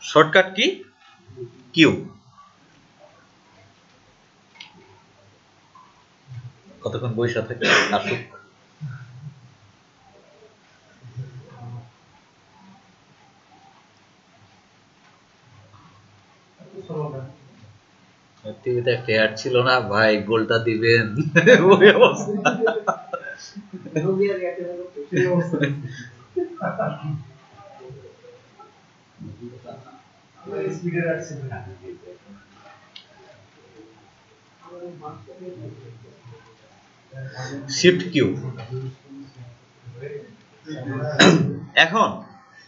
Shortcut key Q. কতক্ষণ বইসা থাকে আসুক। টিভিতে একটা অ্যাড ছিল না ভাই, গোলটা দিবেন ওই অবস্থা। Shift Q. এখন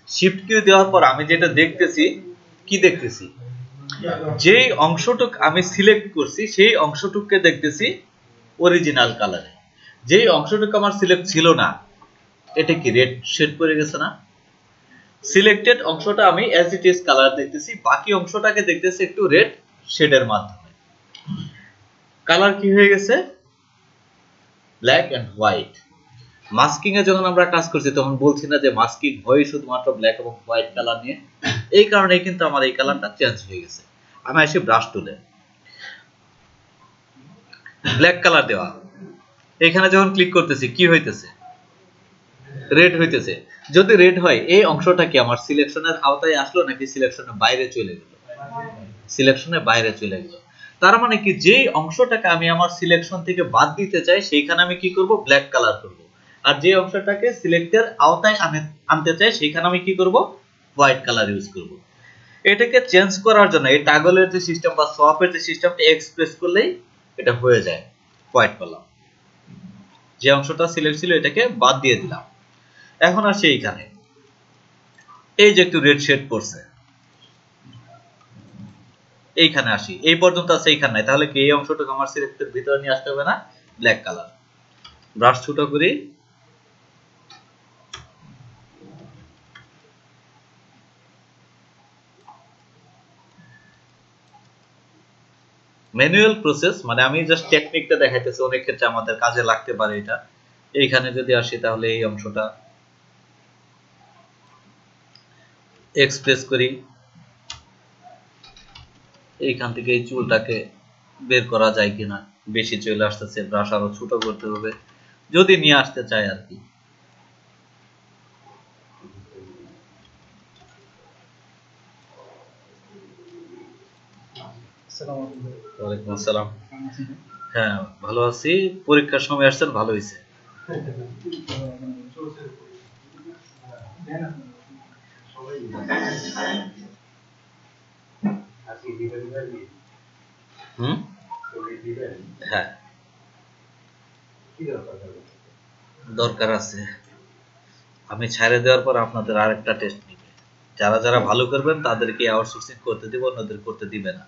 শিফট কিউ দেওয়ার পর আমি যেটা দেখতেছি, কি দেখতেছি, যেই অংশটুক আমি সিলেক্ট করছি সেই অংশটুককে দেখতেছি অরিজিনাল কালারে। যেই অংশটুকু আমার সিলেক্ট ছিল না, এটা কি রেড শেড করে গেছে না? সিলেক্টেড অংশটা আমি অ্যাজ ইট ইজ কালার দেখতেছি, বাকি অংশটাকে দেখতেছি একটু রেড শেডের মাধ্যমে। কালার কি হয়ে গেছে? Black and white. মাস্কিং এ যখন আমরা কাজ করছি তখন বলছি না যে মাস্কিং হয় শুধুমাত্র ব্ল্যাক এবং হোয়াইট কালার নিয়ে? এই কারণে কিন্তু আমার এই কালারটা চেঞ্জ হয়ে গেছে। আমি আসি ব্রাশ টুলে, ব্ল্যাক কালার দেওয়া, এখানে যখন ক্লিক করতেছি কি হইতেছে? রেড হইতেছে। যদি রেড হয় এই অংশটা কি আমার সিলেকশনের আওতায় আসলো নাকি সিলেকশনের বাইরে চলে গেল? সিলেকশনের বাইরে চলে গেল। তার মানে কি, যে অংশটাকে আমি আমার সিলেকশন থেকে বাদ দিতে চাই সেইখানে আমি কি করব? ব্ল্যাক কালার করব। আর যে অংশটাকে সিলেক্টের আওতায় আনতে চাই সেইখানে আমি কি করব? হোয়াইট কালার ইউজ করব। এটাকে চেঞ্জ করার জন্য এই টাগলের যে সিস্টেম বা সোয়াপের যে সিস্টেমটা এক্সপ্রেস করলেই এটা হয়ে যায় হোয়াইট কালার। যে অংশটা সিলেক্ট ছিল এটাকে বাদ দিয়ে দিলাম। এখন আসি এইখানে, এই যে একটু রেড শেড পড়ছে, এইখানে আসি, এই পর্যন্ত আছে, এইখানে নাই, তাহলে কি এই অংশটুকু আমার সিলেক্টের ভিতরে নিয়ে আসতে হবে না? Black colour. ব্রাশ ছোট করি, ম্যানুয়াল প্রসেস, মানে আমি জাস্ট টেকনিকটা দেখাইতেছি, অনেক ক্ষেত্রে আমাদের কাজে লাগতে পারে এটা। এইখানে যদি আসি তাহলে এই অংশটা এক্সপ্রেস করি, এইখান থেকে এই চুলটাকে বের করা যায় কিনা, বেশি চলে আসতেছে, ব্রাশ আরো ছোট করতে হবে যদি নিয়ে আসতে চাই আর কি। ওয়ালাইকুম আসসালাম। হ্যাঁ ভালো আছি, পরীক্ষার সময় আসছেন, ভালো হয়েছে। হ্যাঁ দরকার আছে, আমি ছাড়ে দেওয়ার পর আপনাদের আরেকটা টেস্ট নিবে, যারা যারা ভালো করবেন তাদেরকে আউটসোর্সিং করতে দিব, অন্যদের করতে দিবে না।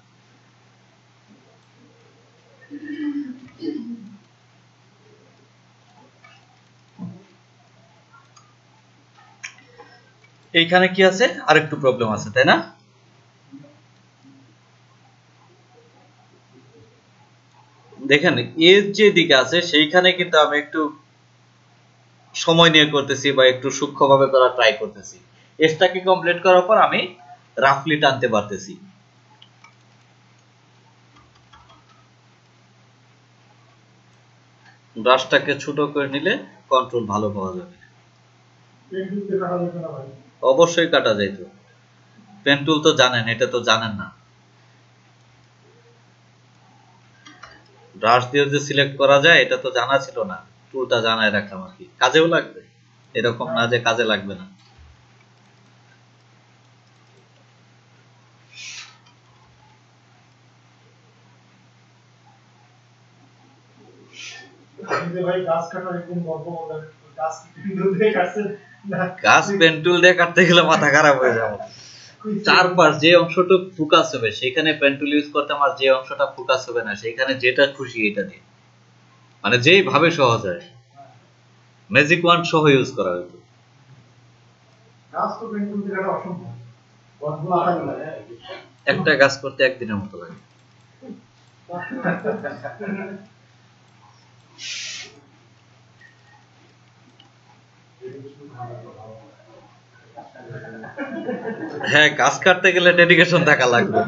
এইখানে কি আছে? আরেকটু প্রবলেম আছে তাই না? দেখেন এর যে দিকে আছে সেইখানে কিন্তু আমি একটু সময় নিয়ে করতেছি বা একটু সূক্ষ্মভাবে করার ট্রাই করতেছি। এসটাকে কমপ্লিট করার পর আমি রাফলি টানতে পারতেছি। ব্রাশটাকে ছোট করে নিলে কন্ট্রোল ভালো পাওয়া যাবে। অবশ্যই কাটা যাইতো, পেন টুল তো জানেন, এটা তো জানেন না। ব্রাশ দিয়ে যে সিলেক্ট করা যায় এটা তো জানা ছিল না, টুলটা জানায় রাখলাম আর কি, কাজেও লাগবে, এরকম না যে কাজে লাগবে না। গাছ পেন টুল দিয়ে কাটতে গেলে মাথা খারাপ হয়ে যাবে। চারপাশ যে অংশটুক ফোকাস হবে সেখানে পেন টুল ইউজ করতে, আমার যে অংশটা ফোকাস হবে না সেখানে যেটা খুশি এটা দিয়ে, মানে যেই ভাবে সহজ হয়, ম্যাজিক ওয়ান্ড সহ ইউজ করা হতো। একটা কাজ করতে একদিনের মতো লাগে। হ্যাঁ, কাজ কাটতে গেলে ডেডিকেশন থাকা লাগবে।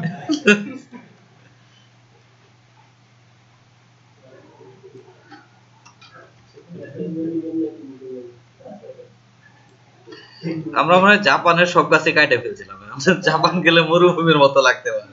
আমরা মনে হয় জাপানের সব গাছে কাটে ফেলছিলাম, জাপান গেলে মরুভূমির মতো লাগতে পারে।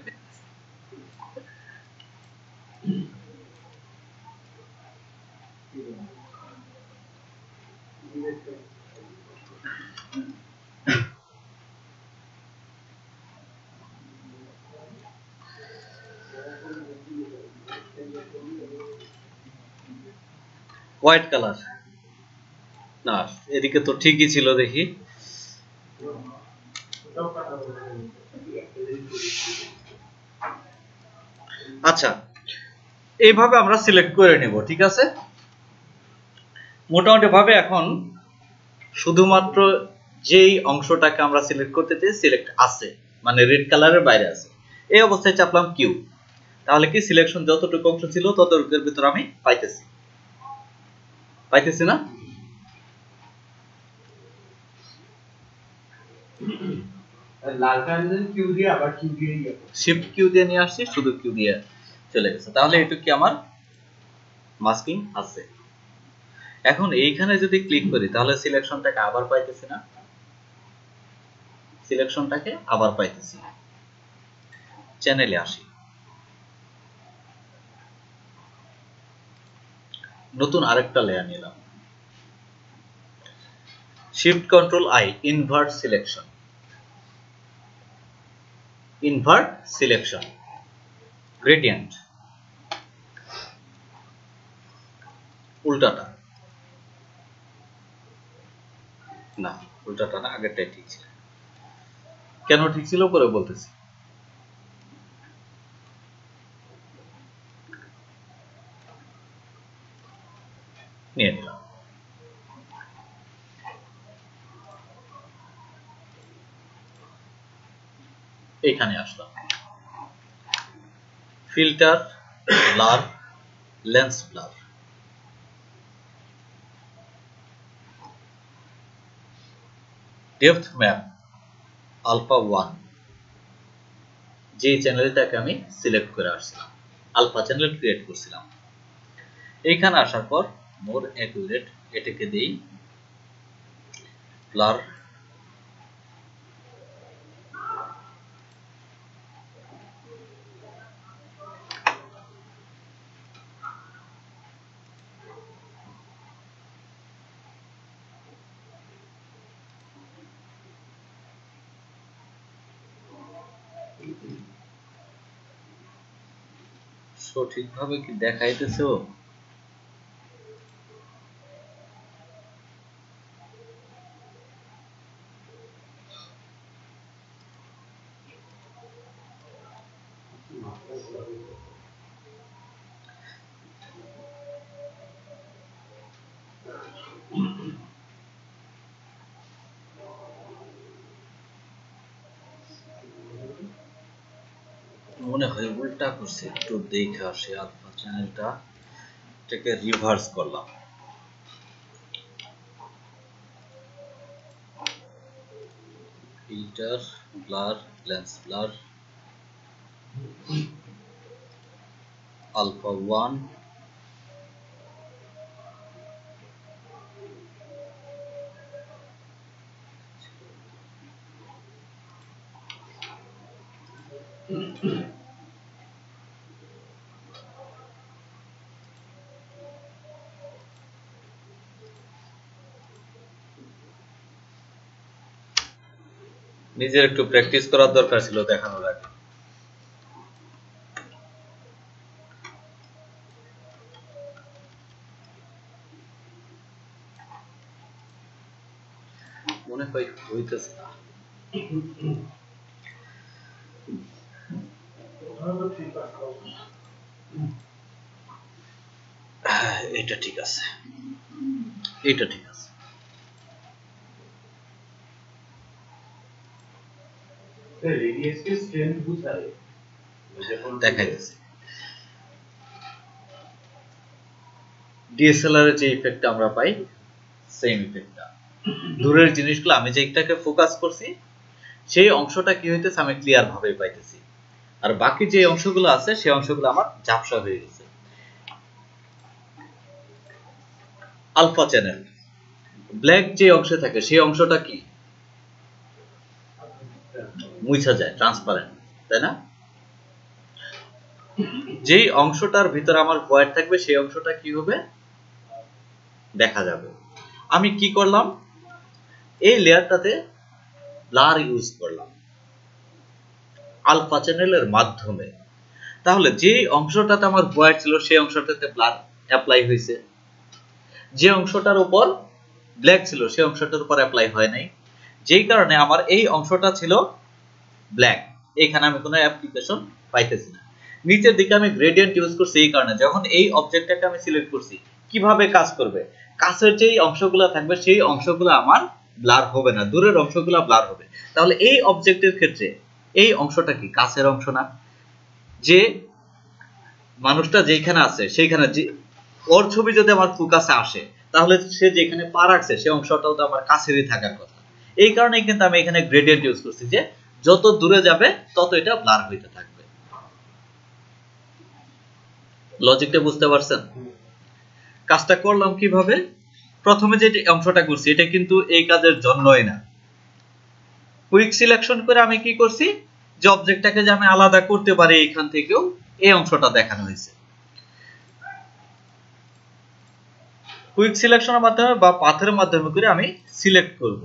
হোয়াইট কালার না, এদিকে তো ঠিকই ছিল দেখি। আচ্ছা, এইভাবে আমরা সিলেক্ট করে নেব, ঠিক আছে। মোটামুটি ভাবে এখন শুধুমাত্র যেই অংশটাকে আমরা সিলেক্ট করতে চাই সিলেক্ট আছে, মানে রেড কালারের বাইরে আছে। এই অবস্থায় চাপলাম কিউ, তাহলে কি সিলেকশন যতটুকু অংশ ছিল ততটুকুর ভিতর আমি পাইতেছি না? শিফট কিউ দিয়ে নিয়ে আসছি, শুধু কিউ দিয়ে চলে গেছে, তাহলে এটা কি আমার মাস্কিং আছে। এখন এইখানে যদি ক্লিক করি তাহলে সিলেকশনটাকে আবার পাইতেছি না, সিলেকশনটাকে আবার পাইতেছি না। চ্যানেলে আসি, নতুন আরেকটা লেয়ার নিলাম, shift control I, invert selection, invert selection, gradient, উল্টাটা না, উল্টাটা না, আগেরটাই ঠিক ছিল। কেন ঠিক ছিল পরে বলতেছি। নিয়ে নিলাম, এখানে আসলাম, filter, blur, lens blur, depth map alpha 1, যে চ্যানেলটাকে আমি সিলেক্ট করে আসছিলাম, আলফা চ্যানেল ক্রিয়েট করছিলাম। এইখানে আসার পর মোর অ্যাকুরেট, এটাকে দেই ব্লার, সঠিকভাবে কি দেখাইতেছে? মনে হয় উল্টা করছে, একটু দেখে আসি। আলফা চ্যানেলটা, এটাকে রিভার্স করলাম, filter, blur, lens blur, alpha 1, নিজের একটু প্র্যাকটিস করার দরকার ছিল দেখানোর আগে। মনে হয় হইতেছে না। এটা ঠিক আছে, এটা ঠিক আছে। দেখাইতেছি ডিএসএলআর এর যে ইফেক্টটা আমরা পাই সেম ইফেক্টটা। দূরের জিনিসগুলো আমি যেটাকে ফোকাস করছি সেই অংশটা কি হইতেছে আমি ক্লিয়ার ভাবে পাইতেছি, আর বাকি যে অংশগুলো আছে সেই অংশগুলো আমার ঝাপসা হয়ে গেছে। আলফা চ্যানেল ব্ল্যাক যে অংশে থাকে সেই অংশটা কি মুছা যায়, ট্রান্সপারেন্ট, তাই না? যেই অংশটার ভিতরে আমার ভয়েড থাকবে সেই অংশটা কি হবে, দেখা যাবে। আমি কি করলাম, এই লেয়ারটাতে ব্লার ইউজ করলাম আলফা চ্যানেলের মাধ্যমে। তাহলে যে অংশটাতে আমার ভয়েড ছিল সেই অংশটাতে ব্লার অ্যাপ্লাই হয়েছে, যে অংশটার উপর ব্ল্যাক ছিল সেই অংশটার উপর অ্যাপ্লাই হয় নাই, যেই কারণে আমার এই অংশটা ছিল ব্ল্যাক, এখানে আমি কোনো অ্যাপ্লিকেশন পাইতেছি না। নিচের দিকে আমি গ্রেডিয়েন্ট ইউজ করছি এই কারণে, যখন এই অবজেক্টটাকে আমি সিলেক্ট করছি কিভাবে কাজ করবে, কাছের যেই অংশগুলো থাকবে সেই অংশগুলো আমার ব্লার হবে না, দূরের অংশগুলো ব্লার হবে। তাহলে এই অবজেক্টের ক্ষেত্রে এই অংশটা কি কাছের অংশ না, যে মানুষটা যেখানে আছে সেইখানে যে ওর ছবি যদি আমার ফোকাসে আসে তাহলে সে যেখানে পা রাখছে সেই অংশটাও তো আমার কাছেরই থাকার কথা। এই কারণেই কিন্তু আমি এখানে গ্রেডিয়েন্ট ইউজ করছি, যে যত দূরে যাবে তত এটা ব্লার হইতে থাকবে। লজিকটা বুঝতে পারছেন? কাজটা করলাম কিভাবে, প্রথমে যে অংশটা করছি এটা কিন্তু এই কাজের জন্যই না। কুইক সিলেকশন করে আমি কি করছি, যে অবজেক্টটাকে যে আমি আলাদা করতে পারি এখান থেকেও এই অংশটা দেখানো হয়েছে। কুইক সিলেকশনের মাধ্যমে বা পাথের মাধ্যমে করে আমি সিলেক্ট করব,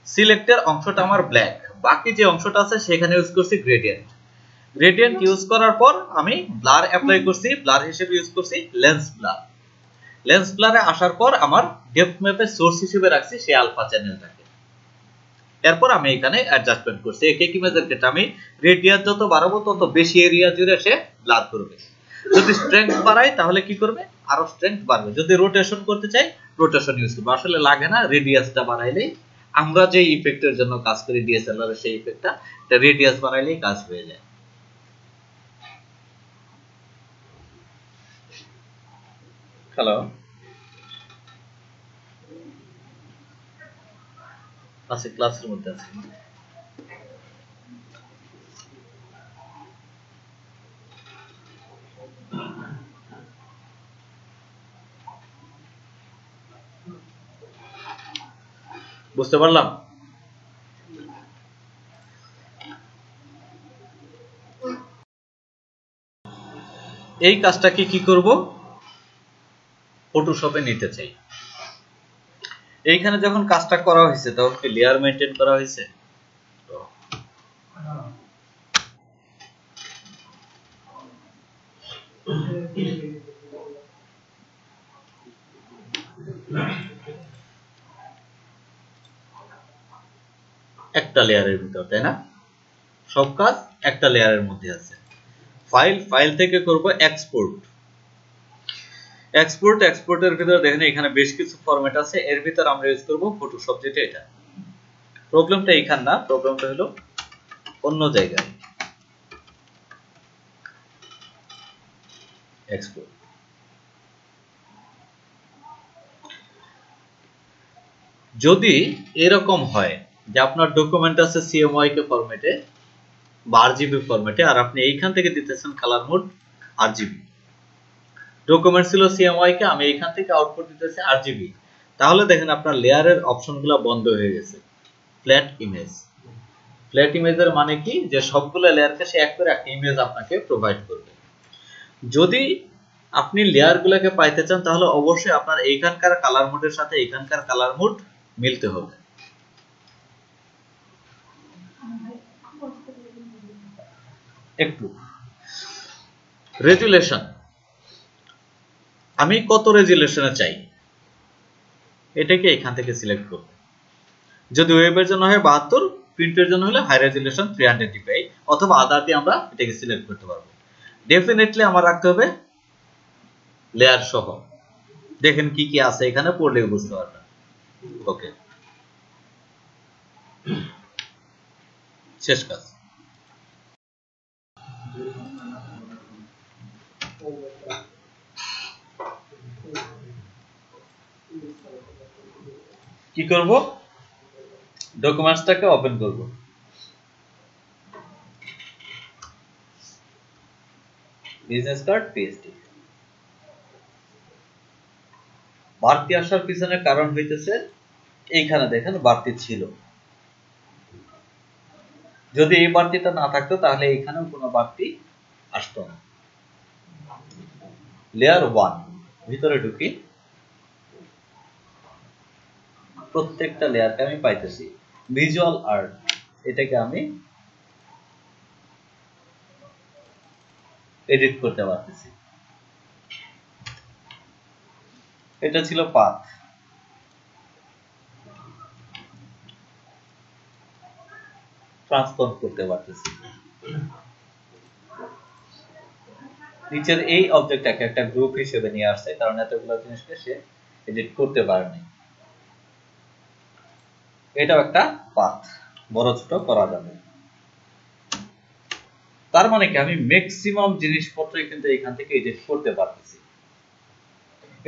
সিলেক্টের অংশটা আমার ব্ল্যাক, বাকি যে অংশটা আছে সেখানে ইউজ করছি গ্রেডিয়েন্ট। গ্রেডিয়েন্ট ইউজ করার পর আমি ব্লার অ্যাপ্লাই করছি, ব্লার হিসেবে ইউজ করছি লেন্স ব্লার। লেন্স ব্লারে আসার পর আমার ডেপথ ম্যাপের সোর্স হিসেবে রাখছি সেই আলফা চ্যানেলটাকে। এরপর আমি এখানে অ্যাডজাস্টমেন্ট করছি। এক এক ইমেজের ক্ষেত্রে আমি রেডিয়াস যত বাড়াবো তত বেশি এরিয়া জুড়ে সে ব্লার করবে। যদি স্ট্রেংথ বাড়াই তাহলে কি করবে, আরো স্ট্রেংথ বাড়বে। যদি রোটেশন করতে চাই রোটেশন ইউজ করবো। আসলে লাগে না, রেডিয়াসটা বাড়াইলেই আমরা যে ইফেক্টের জন্য কাজ করি ডিএসএলআর এর সেই ইফেক্টটা, রেডিয়াস বাড়াইলেই কাজ হয়ে যায়। হ্যালো, আছে ক্লাসের মধ্যে আছে। বুঝতে পারলাম? এই কাজটাকে কি করব, ফটোশপে নিতে চাই। এইখানে যখন কাজটা করা হয়েছে তখন কি লেয়ার মেইনটেইন করা হয়েছে? একটা লেয়ারের ভিতর, তাই না? সব কাজ একটা লেয়ারের মধ্যে আছে। ফাইল থেকে করব এক্সপোর্ট। এক্সপোর্টের ভিতরে দেখেন এখানে বেশ কিছু ফরম্যাট আছে, এর ভিতর আমরা ইউজ করব ফটোশপ, যেটা এটা। প্রবলেমটা এখানে না, প্রবলেমটা হলো অন্য জায়গায়। এক্সপোর্ট যদি এরকম হয় যে আপনার ডকুমেন্ট আছে সিএমওয়াইকে ফরম্যাটে বা আরজিবি ফরম্যাটে, আর আপনি এইখান থেকে দিতেছেন কালার মোড আরজিবি, ডকুমেন্ট ছিল সিএমওয়াইকে, আমি এইখান থেকে আউটপুট দিতেছি আরজিবি, তাহলে দেখেন আপনার লেয়ারের অপশনগুলো বন্ধ হয়ে গেছে। ফ্ল্যাট ইমেজ, ফ্ল্যাট ইমেজের মানে কি, যে সবগুলো লেয়ারকে সে এক করে একটা ইমেজ আপনাকে প্রোভাইড করবে। যদি আপনি লেয়ারগুলোকে পাইতে চান তাহলে অবশ্যই আপনার এইখানকার কালার মোডের সাথে এইখানকার কালার মোড মিলতে হবে। একটু রেজুলেশন, আমি কত রেজুলেশনে চাই এটাকে এখান থেকে সিলেক্ট করব। যদি ওয়েবের জন্য হয় 72, প্রিন্টের জন্য হলে হাই রেজুলেশন 300 dpi, অথবা আদার দিয়ে আমরা এটাকে সিলেক্ট করতে পারবো। ডেফিনেটলি আমার রাখতে হবে লেয়ার সহ। দেখেন কি কি আছে এখানে, পড়লে বুঝতে পারবেন। ওকে, শেষ কাজ। কি করব, ডকুমেন্টসটাকে ওপেন করব। Business card PSD. বাড়তি আসার পিছনে কারণ হইতেছে এইখানে দেখেন বাড়তি ছিল, যদি এই বাড়তিটা না থাকতো তাহলে এখানেও কোনো বাড়তি আসতো না। লেয়ার 1 ভিতরে ঢুকি, প্রত্যেকটা লেয়ারকে আমি পাইতেছি। ভিজুয়াল আর্ট, এটাকে আমি এডিট করতে পারতেছি। এটা ছিল পাথ। ট্রান্সফর্ম করতে পারতেছি। নিচের এই অবজেক্টটাকে একটা গ্রুপ হিসেবে নিয়ে আসছে, কারণ এতগুলো জিনিসকে সে এডিট করতে পারেনি। এটাও একটা পাথ, বড় ছোট করা যাবে। তার মানে কি আমি ম্যাক্সিমাম জিনিসপত্রই কিন্তু এখান থেকে এডিট করতে পারতেছি।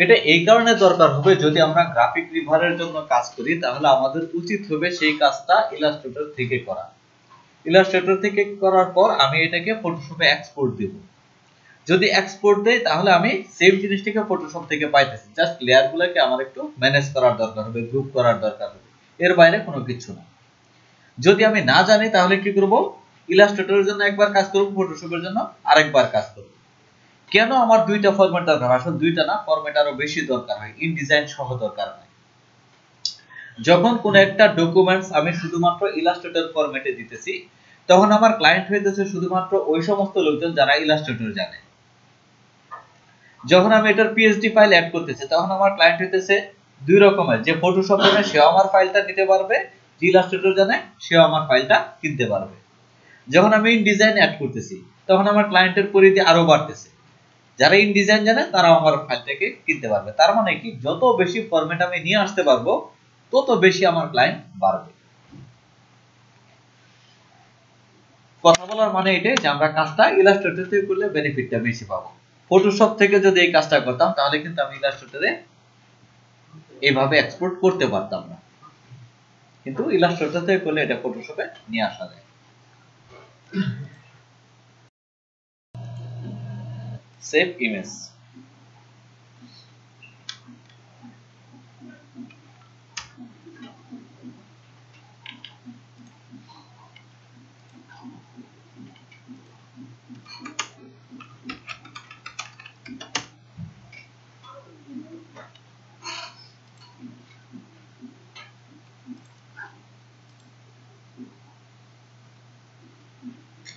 এটা এই কারণে দরকার হবে, যদি আমরা গ্রাফিক রিভারের জন্য কাজ করি তাহলে আমাদের উচিত হবে সেই কাজটা ইলাস্ট্রেটর থেকে করা। ইলাস্ট্রেটর থেকে করার পর আমি এটাকে ফটোশপে এক্সপোর্ট দেব। যদি এক্সপোর্ট দেই তাহলে আমি সেম জিনিসটাকে ফটোশপ থেকে পাইতেছি, জাস্ট লেয়ারগুলোকে আমার একটু ম্যানেজ করার দরকার হবে, গ্রুপ করার দরকার হবে, এর বাইরে কোনো কিছু না। যদি আমি না জানি তাহলে কি করব, ইলাস্ট্রেটরের জন্য একবার কাজ করব, ফটোশপের জন্য আরেকবার কাজ করব। কেন আমার দুইটা ফরম্যাট দরকার? আসলে দুইটা না, ফরম্যাট আরো বেশি দরকার হয়, ইনডিজাইন সহ দরকার হয়। যখন কোন একটা ডকুমেন্টস আমি শুধুমাত্র ইলাস্ট্রেটর ফরম্যাটে দিতেছি, তখন আমার ক্লায়েন্ট হইতেছে শুধুমাত্র ওই সমস্ত লোকজন যারা ইলাস্ট্রেটর জানে। যখন আমি এটার পিএসডি ফাইল অ্যাড করতেছি, তখন আমার ক্লায়েন্ট হইতেছে দুই রকমের, যে ফটোশপ জানে সেও আমার ফাইলটা নিতে পারবে, যে ইলাস্ট্রেটর জানে সেও আমার ফাইলটা কিনতে পারবে। যখন আমি ইনডিজাইন অ্যাড করতেছি, তখন আমার ক্লায়েন্টের পরিধি আরো বাড়তেছে, যারা ইনডিজাইন জানে তারাও আমার ফাইলটাকে কিনতে পারবে। তার মানে কি, যত বেশি ফরম্যাট আমি নিয়ে আসতে পারবো তত বেশি আমার ক্লায়েন্ট বাড়বে। কথা বলার মানে এটাই যে আমরা কাজটা ইলাস্ট্রেটর থেকে করলে বেনিফিটটা বেশি পাবো। ফটোশপ থেকে যদি এই কাজটা করতাম তাহলে কিন্তু আমি ইলাস্ট্রেটরে এইভাবে এক্সপোর্ট করতে পারতাম না, কিন্তু ইলাস্ট্রেটর থেকে করলে এটা ফটোশপে নিয়ে আসা যায়। সেভ ইমেজ,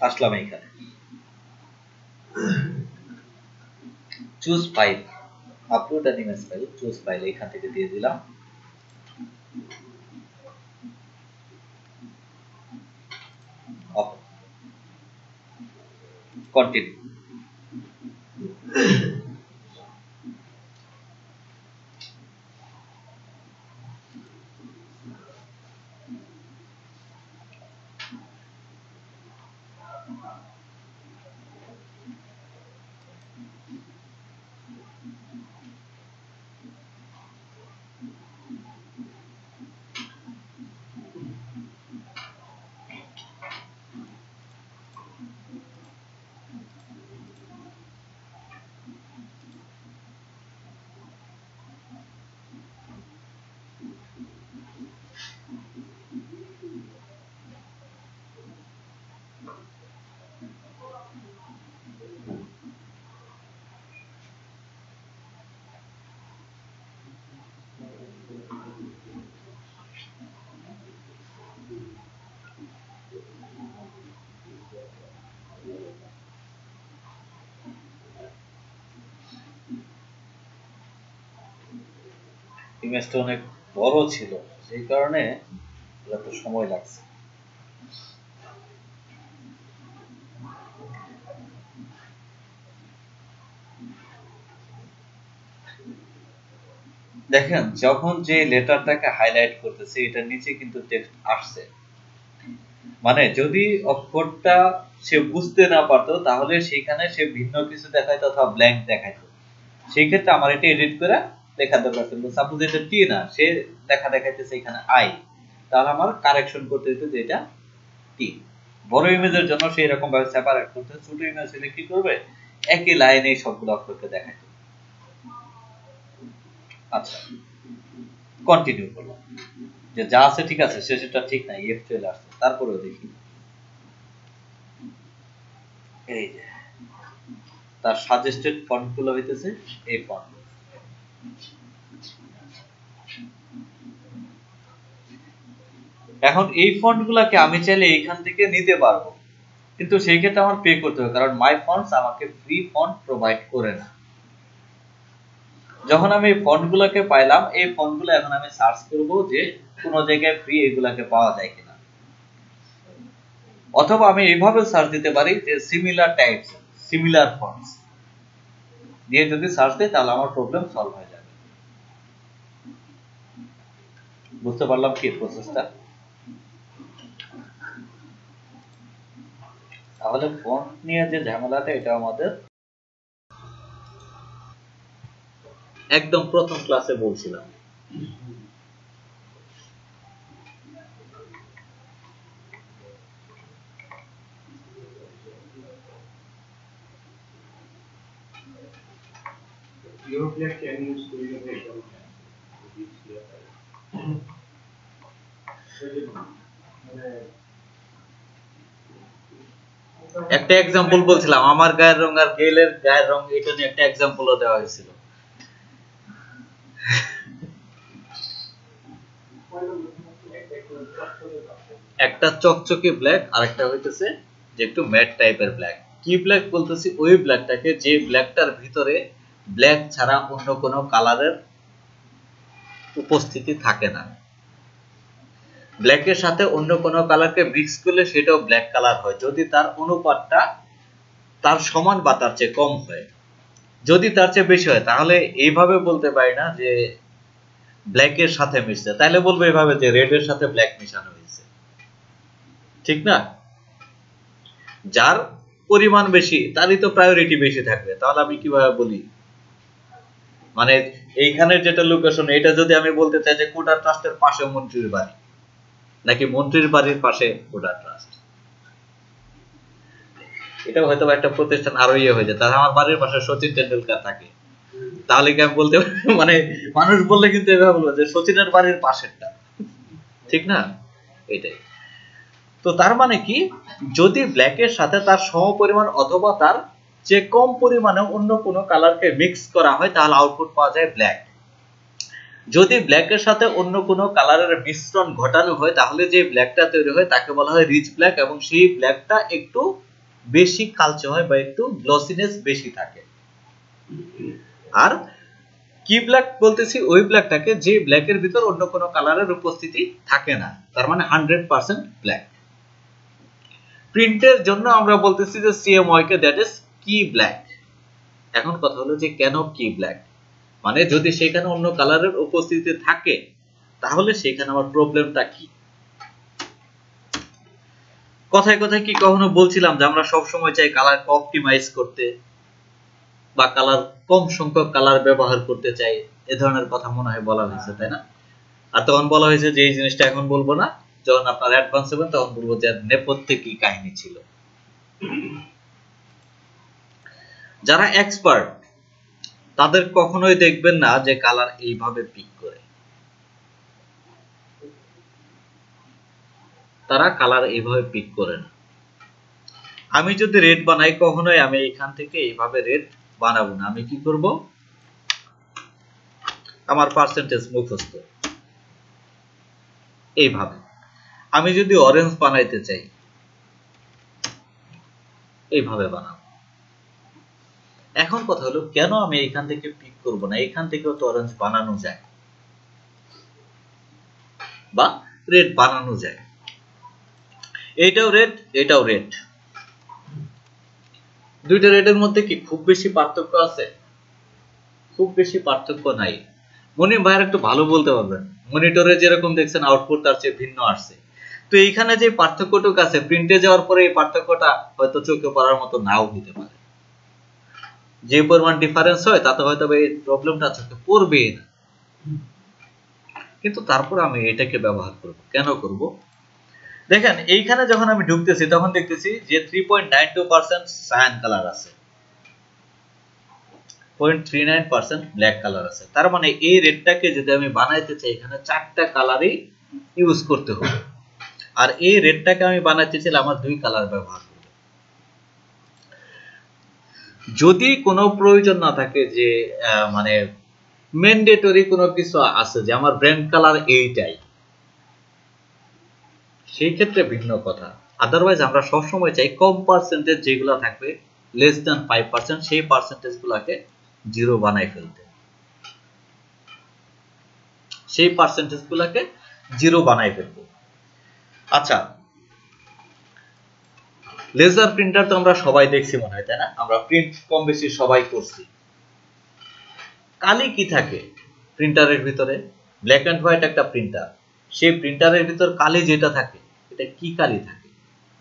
আসলাম এইখানে, choose file, upload an image file, choose file এখান থেকে দিয়ে দিলাম। কন্টিনিউ। ইমেজটা অনেক বড় ছিল, সেই কারণে এত সময় লাগছে। দেখেন যখন যে লেটারটাকে হাইলাইট করতেছে এটার নিচে কিন্তু টেক্সট আসছে, মানে যদি অক্ষরটা সে বুঝতে না পারতো তাহলে সেখানে সে ভিন্ন কিছু দেখাইতো অথবা ব্ল্যাঙ্ক দেখাইতো। সেই ক্ষেত্রে আমার এটা এডিট করে লেখা দরকার ছিল। সাপোজ এটা টি না, সে দেখা দেখাইতেছে এখানে আই, তাহলে আমার কারেকশন করতে হতো যে এটা টি। বড় ইমেজের জন্য সেই রকম ভাবে সেপারেট করতে, ছোট ইমেজ হলে কি করবে, একই লাইনে সবগুলো অক্ষরকে দেখাই। আচ্ছা, কন্টিনিউ করলাম, যে যা আছে ঠিক আছে, শেষেরটা ঠিক নাই, এফ চলে আসছে। তারপরেও দেখি, এই যে তার সাজেস্টেড ফন্ট গুলো হইতেছে এই ফন্ট। এখন এই ফন্ট গুলাকে আমি চাইলে এইখান থেকে নিতে পারবো, কিন্তু সেই ক্ষেত্রে আমার পে করতে হবে, কারণ মাই ফন্টস আমাকে ফ্রি ফন্ট প্রোভাইড করে না। যখন আমি এই ফন্ট গুলাকে পাইলাম, এই ফন্ট গুলো এখন আমি সার্চ করব যে কোন জায়গায় ফ্রি এগুলাকে পাওয়া যায় কিনা, অথবা আমি এইভাবে সার্চ দিতে পারি যে সিমিলার টাইপস, সিমিলার ফন্টস দিয়ে যদি সার্চ দিই তাহলে আমার প্রবলেম সলভ হয়ে যাবে। বুঝতে পারলাম কি প্রসেসটা? তাহলে ফন্ট নিয়ে যে ঝামেলাটা, এটা আমাদের একদম প্রথম ক্লাসে বলছিলাম। একটা এক্সাম্পল বলছিলাম, আমার গায়ের রং আর গেলের গায়ের রং, এটা নিয়ে একটা এক্সাম্পলও দেওয়া হয়েছিল। একটা চকচকে ব্ল্যাক, আর একটা হইতেছে যে একটু ম্যাট টাইপের ব্ল্যাক। কি ব্ল্যাক বলতেছি? ওই ব্ল্যাকটাকে যে ব্ল্যাকটার ভিতরে ব্ল্যাক ছাড়া অন্য কোনো কালারের উপস্থিতি থাকে না। ব্ল্যাকের সাথে অন্য কোনো কালারকে মিক্স করলে সেটাও ব্ল্যাক কালার হয়, যদি তার অনুপাতটা তার সমান বা তার চেয়ে কম হয়। যদি তার চেয়ে বেশি হয় তাহলে এইভাবে বলতে পারি না যে ব্ল্যাকের সাথে মিশছে, তাহলে বলবো এইভাবে যে রেডের সাথে ব্ল্যাক মিশানো হয়েছে, ঠিক না? যার পরিমাণ বেশি তারই তো প্রায়োরিটি বেশি থাকবে। তাহলে আমি কিভাবে বলি, মানে এইখানের যেটা লোকেশন, এটা যদি আমি বলতে চাই যে কোটা ট্রাস্টের পাশে মন্ত্রীর বাড়ি, নাকি মন্ত্রীর বাড়ির পাশে কোটা ট্রাস্ট, এটা হয়তো একটা প্রতিষ্ঠান আরো ইয়ে হয়ে যায়। তাহলে আমার বাড়ির পাশে সচিন টেন্ডুলকার থাকে, তাহলে কি আমি বলতে মানে মানুষ বললে কিন্তু এভাবে বলবো যে সচিনের বাড়ির পাশেরটা, ঠিক না? এটাই তো। তার মানে কি, যদি ব্ল্যাকের সাথে তার সমপরিমাণ অথবা তার যে কম পরিমাণে অন্য কোনো কালারকে মিক্স করা হয় তাহলে আউটপুট পাওয়া যায় ব্ল্যাক। যদি ব্ল্যাকের সাথে অন্য কোনো কালারের মিশ্রণ ঘটানো হয় তাহলে যে ব্ল্যাকটা তৈরি হয় তাকে বলা হয় রিচ ব্ল্যাক, এবং সেই ব্ল্যাকটা একটু বেশি কালচে হয় বা একটু গ্লসিনেস বেশি থাকে। আর কি ব্ল্যাক বলতেছি? ওই ব্ল্যাকটাকে যে ব্ল্যাকের ভিতর অন্য কোনো কালারের উপস্থিতি থাকে না, তার মানে 100% ব্ল্যাক। প্রিন্টের জন্য আমরা বলতেছি যে CMYK, দ্যাট ইজ কি ব্ল্যাক। এখন কথা হলো যে কেন কি ব্ল্যাক, মানে যদি সেখানে অন্য কালারের উপস্থিতি থাকে তাহলে সেখানে আমার প্রবলেমটা কি? কথায় কথায় কি কখনো বলছিলাম যে আমরা সব সময় চাই কালারকে অপটিমাইজ করতে, বা কালার কম সংখ্যক কালার ব্যবহার করতে চাই, এ ধরনের কথা মনে হয় বলা হয়েছে, তাই না? আর তখন বলা হয়েছে যে এই জিনিসটা এখন বলবো না, যখন আপনার অ্যাডভান্স হবেন তখন বলবো যে নেপথ্যে কি কাহিনী ছিল। যারা এক্সপার্ট তাদের কখনোই দেখবেন না যে কালার এইভাবে পিক করে, তারা কালার এইভাবে পিক করে না। আমি যদি রেড বানাই, কখনোই আমি এখান থেকে এইভাবে রেড বানাবো না। আমি কি করব, আমার পার্সেন্টেজ মুখস্থ এইভাবে। আমি যদি অরেঞ্জ বানাইতে চাই এইভাবে বানাবো। এখন কথা হলো কেন আমি এখান থেকে পিক করব না? এখান থেকেও তো অরেঞ্জ বানানো যায় বা রেড বানানো যায়। এটাও রেড, এটাও রেড, দুইটা রেডের মধ্যে কি খুব বেশি পার্থক্য আছে? খুব বেশি পার্থক্য নাই। মনির ভাইয়ের একটু ভালো বলতে পারবেন, মনিটরে যেরকম দেখছেন আউটপুট তার চেয়ে ভিন্ন আসছে। তো এইখানে যে পার্থক্যটুকু আছে, প্রিন্টে যাওয়ার পরে এই পার্থক্যটা হয়তো চোখে পড়ার মতো নাও হতে পারে। যে পরিমাণ ডিফারেন্স হয় তাতে হয়তো এই প্রবলেমটা চোখে পড়বে না, কিন্তু তারপর আমি এটাকে ব্যবহার করব। কেন করব? দেখেন এইখানে যখন আমি ঢুকতেছি তখন দেখতেছি যে 3.92% সায়ান কালার আছে। 0.39% ব্ল্যাক কালার আছে। তার মানে এই রেডটাকে যদি আমি বানাইতে চাই এখানে 4টা কালারই ইউজ করতে হবে। আর এই রেডটাকে আমি বানাইতে চাইলে আমার 2 কালার ব্যবহার করব। যদি কোনো প্রয়োজন না থাকে যে মানে ম্যান্ডেটরি কোনো কিছু আছে যে আমার ব্র্যান্ড কালার এইটাই, সেই ক্ষেত্রে ভিন্ন কথা। আদারওয়াইজ আমরা সবসময় চাই কম পার্সেন্টেজ যেগুলো থাকবে লেস দ্যান 5% সেই পার্সেন্টেজ গুলাকে জিরো বানাই ফেলতে, সেই পার্সেন্টেজ গুলাকে জিরো বানাই ফেলবো। আচ্ছা, লেজার প্রিন্টার তো আমরা সবাই দেখছি মনে হয়, তাই না? আমরা প্রিন্ট কম বেশি সবাই করছি। কালি কি থাকে প্রিন্টারের ভিতরে? ব্ল্যাক এন্ড হোয়াইট একটা প্রিন্টার, সেই প্রিন্টারের ভিতর কালি যেটা থাকে এটা কি কালি থাকে?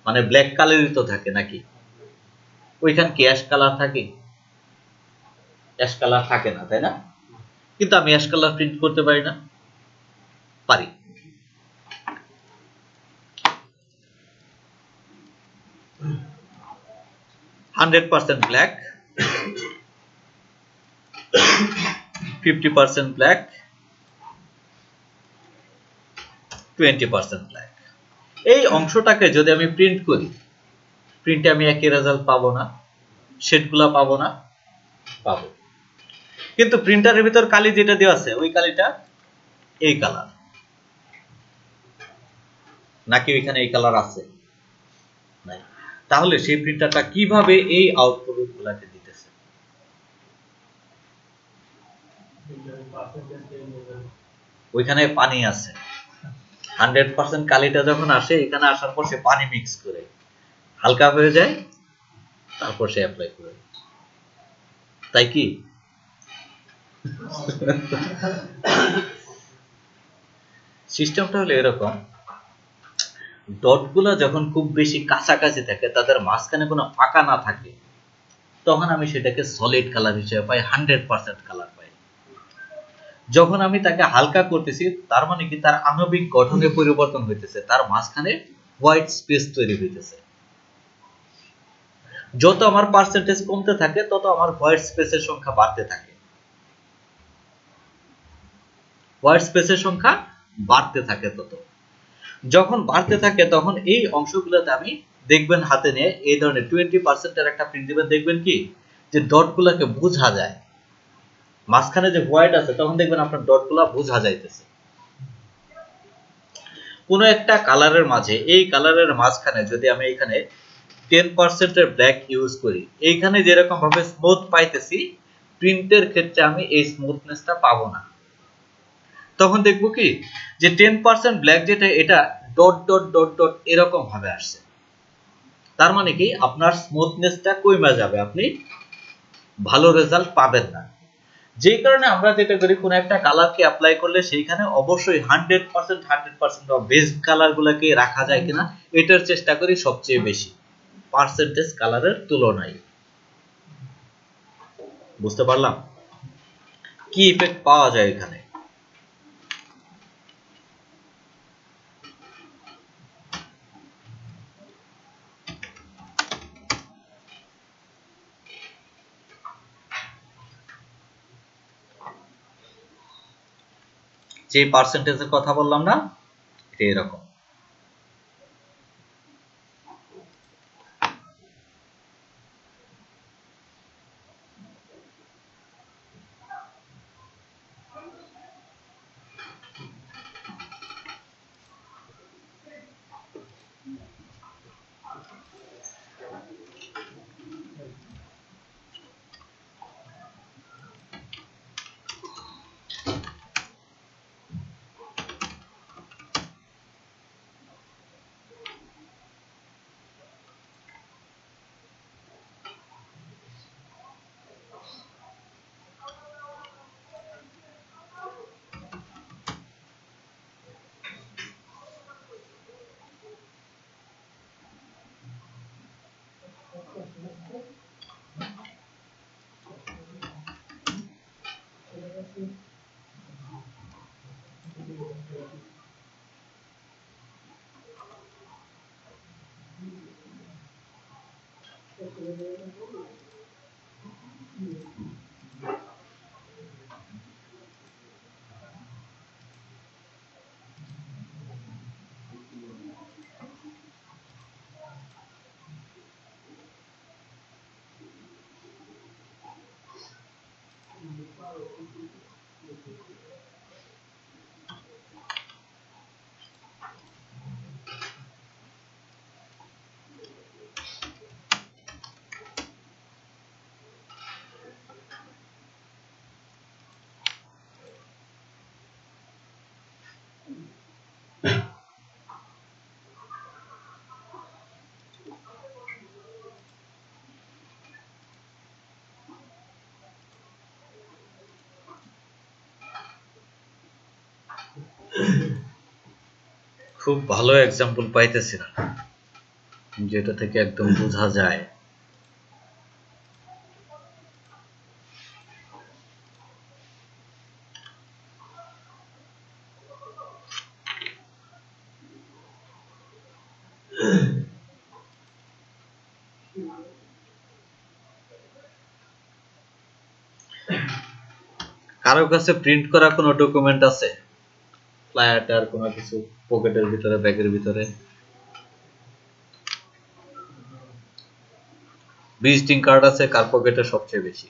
মানে ব্ল্যাক কালারই তো থাকে নাকি? ওইখান কি অ্যাশ কালার থাকে? অ্যাশ কালার থাকে না, তাই না? কিন্তু আমি অ্যাশ কালার প্রিন্ট করতে পারি না? পারি। $100% ব্ল্যাক, 50% ব্ল্যাক, 20% ব্ল্যাক। এই অংশটাকে যদি আমি প্রিন্ট করি, প্রিন্টে আমি একই রেজাল্ট পাবো না? শেডগুলো পাবো না? পাবো। কিন্তু প্রিন্টারের ভিতর কালি যেটা দেওয়া আছে ওই কালিটা এই কালার নাকি ওইখানে এই কালার আছে? নাই। তাহলে সেই প্রিন্টারটা কিভাবে এই আউটপুট গুলাকে দিতেছে? ওইখানে পানি আছে, 100% কালিটা যখন আসে এখানে আসার পর সে পানি মিক্স করে হালকা হয়ে যায়, তারপর সে অ্যাপ্লাই করে। তাই কি? সিস্টেমটা হলো এরকম, ডটগুলা যখন খুব বেশি কাছাকাছি থাকে, তাদের মাঝখানে কোনো ফাঁকা না থাকে, তখন আমি সেটাকে সলিড কালার হিসেবে পাই, 100% কালার পাই। যখন আমি তাকে হালকা করতেছি তার মানে কি তার আণবিক গঠনে পরিবর্তন হইতেছে, তার মাঝখানে হোয়াইট স্পেস তৈরি হইতেছে। যত আমার পার্সেন্টেজ কমতে থাকে তত আমার হোয়াইট স্পেসের সংখ্যা বাড়তে থাকে, হোয়াইট স্পেসের সংখ্যা বাড়তে থাকে। তত যখন বাড়তে থাকে তখন এই অংশগুলোতে আমি দেখবেন হাতে নিয়ে এই ধরনের 20%-এর একটা প্রিন্ট দিবেন, দেখবেন কি যে ডটগুলোকে বোঝা যায়, মাঝখানে যে হোয়াইট আছে তখন দেখবেন আপনার ডটগুলো বোঝা যাইতেছে। কোনো একটা কালারের মাঝে এই কালারের মাঝখানে যদি আমি এখানে 10%-এর ব্ল্যাক ইউজ করি, এইখানে যেরকম ভাবে স্মুথ পাইতেছি, প্রিন্টের ক্ষেত্রে আমি এই স্মুথনেসটা পাবো না। তখন দেখবো কি যে 10% ব্ল্যাক যেটা এটা ডট ডট ডট ডট এরকম ভাবে আসছে। তার মানে কি আপনার স্মুথনেসটা কমে যাবে, আপনি ভালো রেজাল্ট পাবেন না। যেই কারণে আমরা যেটা করি, কোন একটা কালারকে অ্যাপ্লাই করলে সেইখানে অবশ্যই 100% অফ বেস কালারগুলোকে রাখা যায় কিনা এটার চেষ্টা করি সবচেয়ে বেশি পার্সেন্টেজ কালারের তুলনায়। বুঝতে পারলাম কি ইফেক্ট পাওয়া যায় এখানে? যে পার্সেন্টেজের কথা বললাম না, এটা এরকম। খুব ভালো এক্সাম্পল পাইতেছি না যেটা থেকে একদম বোঝা যায়। কারো কাছে প্রিন্ট করা কোনো ডকুমেন্ট আছে? ফ্লায়ার কোনো কিছু পকেটের ভিতরে, ব্যাগের ভিতরে? ভিজিটিং কার্ড আছে কার পকেটে সবচেয়ে বেশি?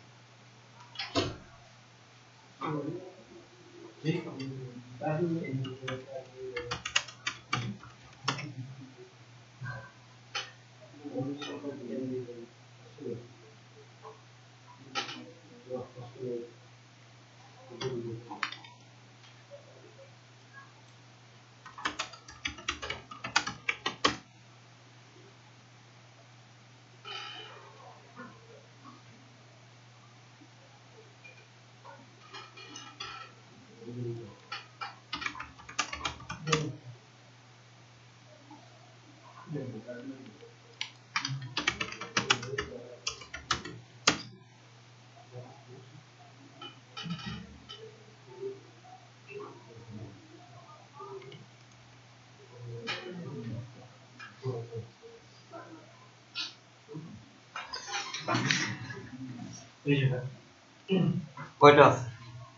কয়টা আছে?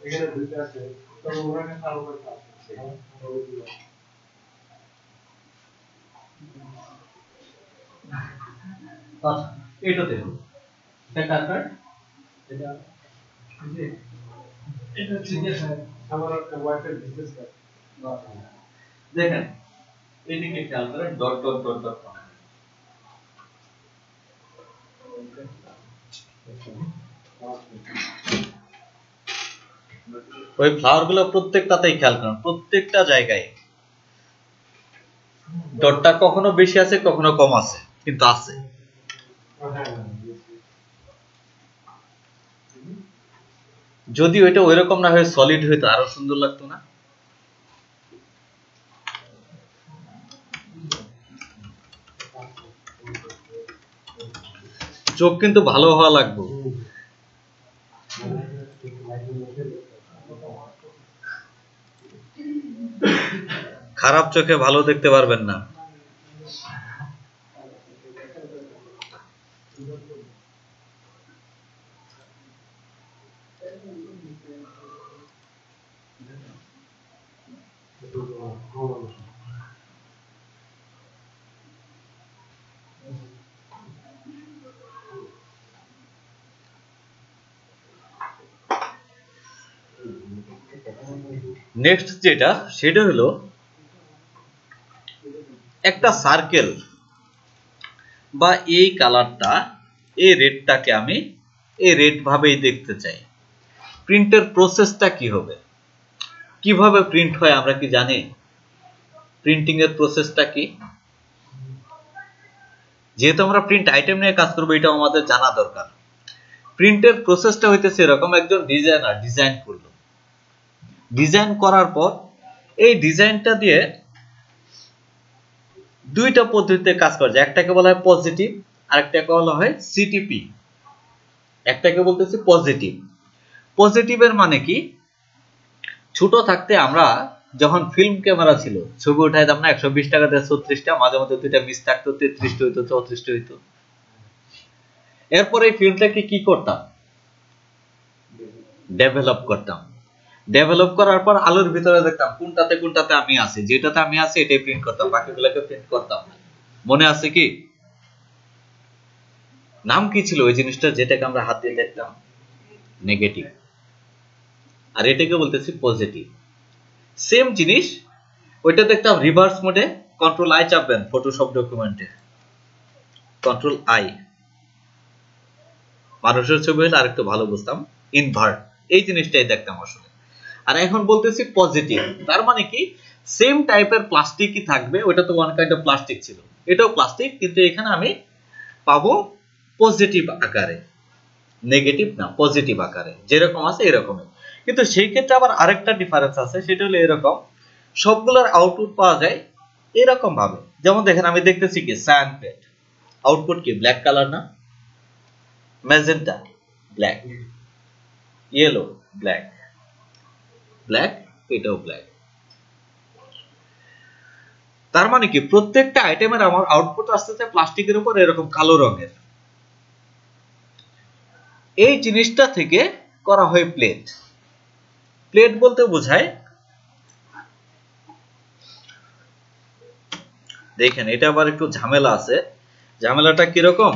এখানে দুইটা আছে, তবে ওখানে আরো কয়টা আছে? আচ্ছা, এটা দেখুন, এটা কার কার্ড? এটা এটা সিরিয়াস আছে, আমার ওয়াইফাই বিজনেস কার্ড। দেখেন এদিকে খেয়াল করেন, ডট ডট ডট ডট। ওই ফ্লাওয়ার গুলো প্রত্যেকটাতেই খেয়াল করেন, প্রত্যেকটা জায়গায় ডটটা কখনো বেশি আছে কখনো কম আছে, কিন্তু আছে। যদি ওইটা ওইরকম না হয়ে সলিড হইতো আরো সুন্দর লাগতো না? চোখ কিন্তু ভালো হওয়া লাগবে। খারাপ চোখে ভালো দেখতে পারবেন না। নেক্সট যেটা, সেটা হলো একটা সার্কেল বা এই কালারটা, এই রেডটাকে আমি এই রেড ভাবেই দেখতে চাই। প্রিন্টের প্রসেসটা কি হবে, কিভাবে প্রিন্ট হয় আমরা কি জানি? প্রিন্টিং এর প্রসেসটা কি? যেহেতু আমরা প্রিন্ট আইটেম নিয়ে কাজ করবো, এটা আমাদের জানা দরকার। প্রিন্টের প্রসেসটা হইতেছে এরকম, একজন ডিজাইনার ডিজাইন করলো, ডিজাইন করার পর এই ডিজাইনটা দিয়ে দুইটা পদ্ধতিতে কাজ করা যায়। একটাকে বলা হয় পজিটিভ, আরেকটাকে বলা হয় সিটিপি। একটাকে বলতেছি পজিটিভ। পজিটিভের মানে কি, ছোট থাকতে আমরা যখন ফিল্ম ক্যামেরা ছিল, ছবি উঠাইতাম না 120 টাকাতে 36টা, মাঝে মধ্যে দুইটা মিস থাকতো, 33টা হইতো, 34টা হইতো। এরপর এই ফিল্মটাকে কি করতাম, ডেভেলপ করতাম। ডেভেলপ করার পর আলোর ভিতরে দেখতাম কোনটাতে কোনটাতে আমি আছি, যেটাতে আমি আছি এটাই প্রিন্ট করতাম, বাকিগুলোকে প্রিন্ট করতাম না। মনে আছে কি? নাম কি ছিল ওই জিনিসটা যেটাকে আমরা হাত দিয়ে দেখতাম? নেগেটিভ। আর এটাকে বলতেছি পজিটিভ। সেম জিনিস ওইটা দেখতাম রিভার্স মোডে, কন্ট্রোল আই চাপবেন ফটোশপ ডকুমেন্টে, কন্ট্রোল আই, মানুষের ছবি হলে আরেকটু ভালো বুঝতাম, ইনভার্ট, এই জিনিসটাই দেখতাম আসলে। আর এখন বলতেছি পজিটিভ, তার মানে কি সেম টাইপের প্লাস্টিকই থাকবে, ওটা তো ওয়ান কাইন্ড অফ প্লাস্টিক ছিল, এটাও প্লাস্টিক, কিন্তু এখানে আমি পাবো পজিটিভ আকারে, নেগেটিভ না, পজিটিভ আকারে, যেরকম আছে এরকমই। কিন্তু সেই ক্ষেত্রে আবার আরেকটা ডিফারেন্স আছে, সেটা হলো এরকম সবগুলোর আউটপুট পাওয়া যায় এরকম ভাবে। যেমন দেখেন আমি দেখতেছি কি সায়ান প্লেট, আউটপুট কি ব্ল্যাক কালার না, magenta black, yellow black, black এটাও ব্ল্যাক। তার মানে কি প্রত্যেকটা আইটেমের আমার আউটপুট আসতেছে প্লাস্টিকের উপর এরকম কালো রঙের। এই জিনিসটা থেকে করা হয় প্লেট। প্লেট বলতে বোঝায়, দেখেন এটা আবার একটু ঝামেলা আছে। ঝামেলাটা কিরকম,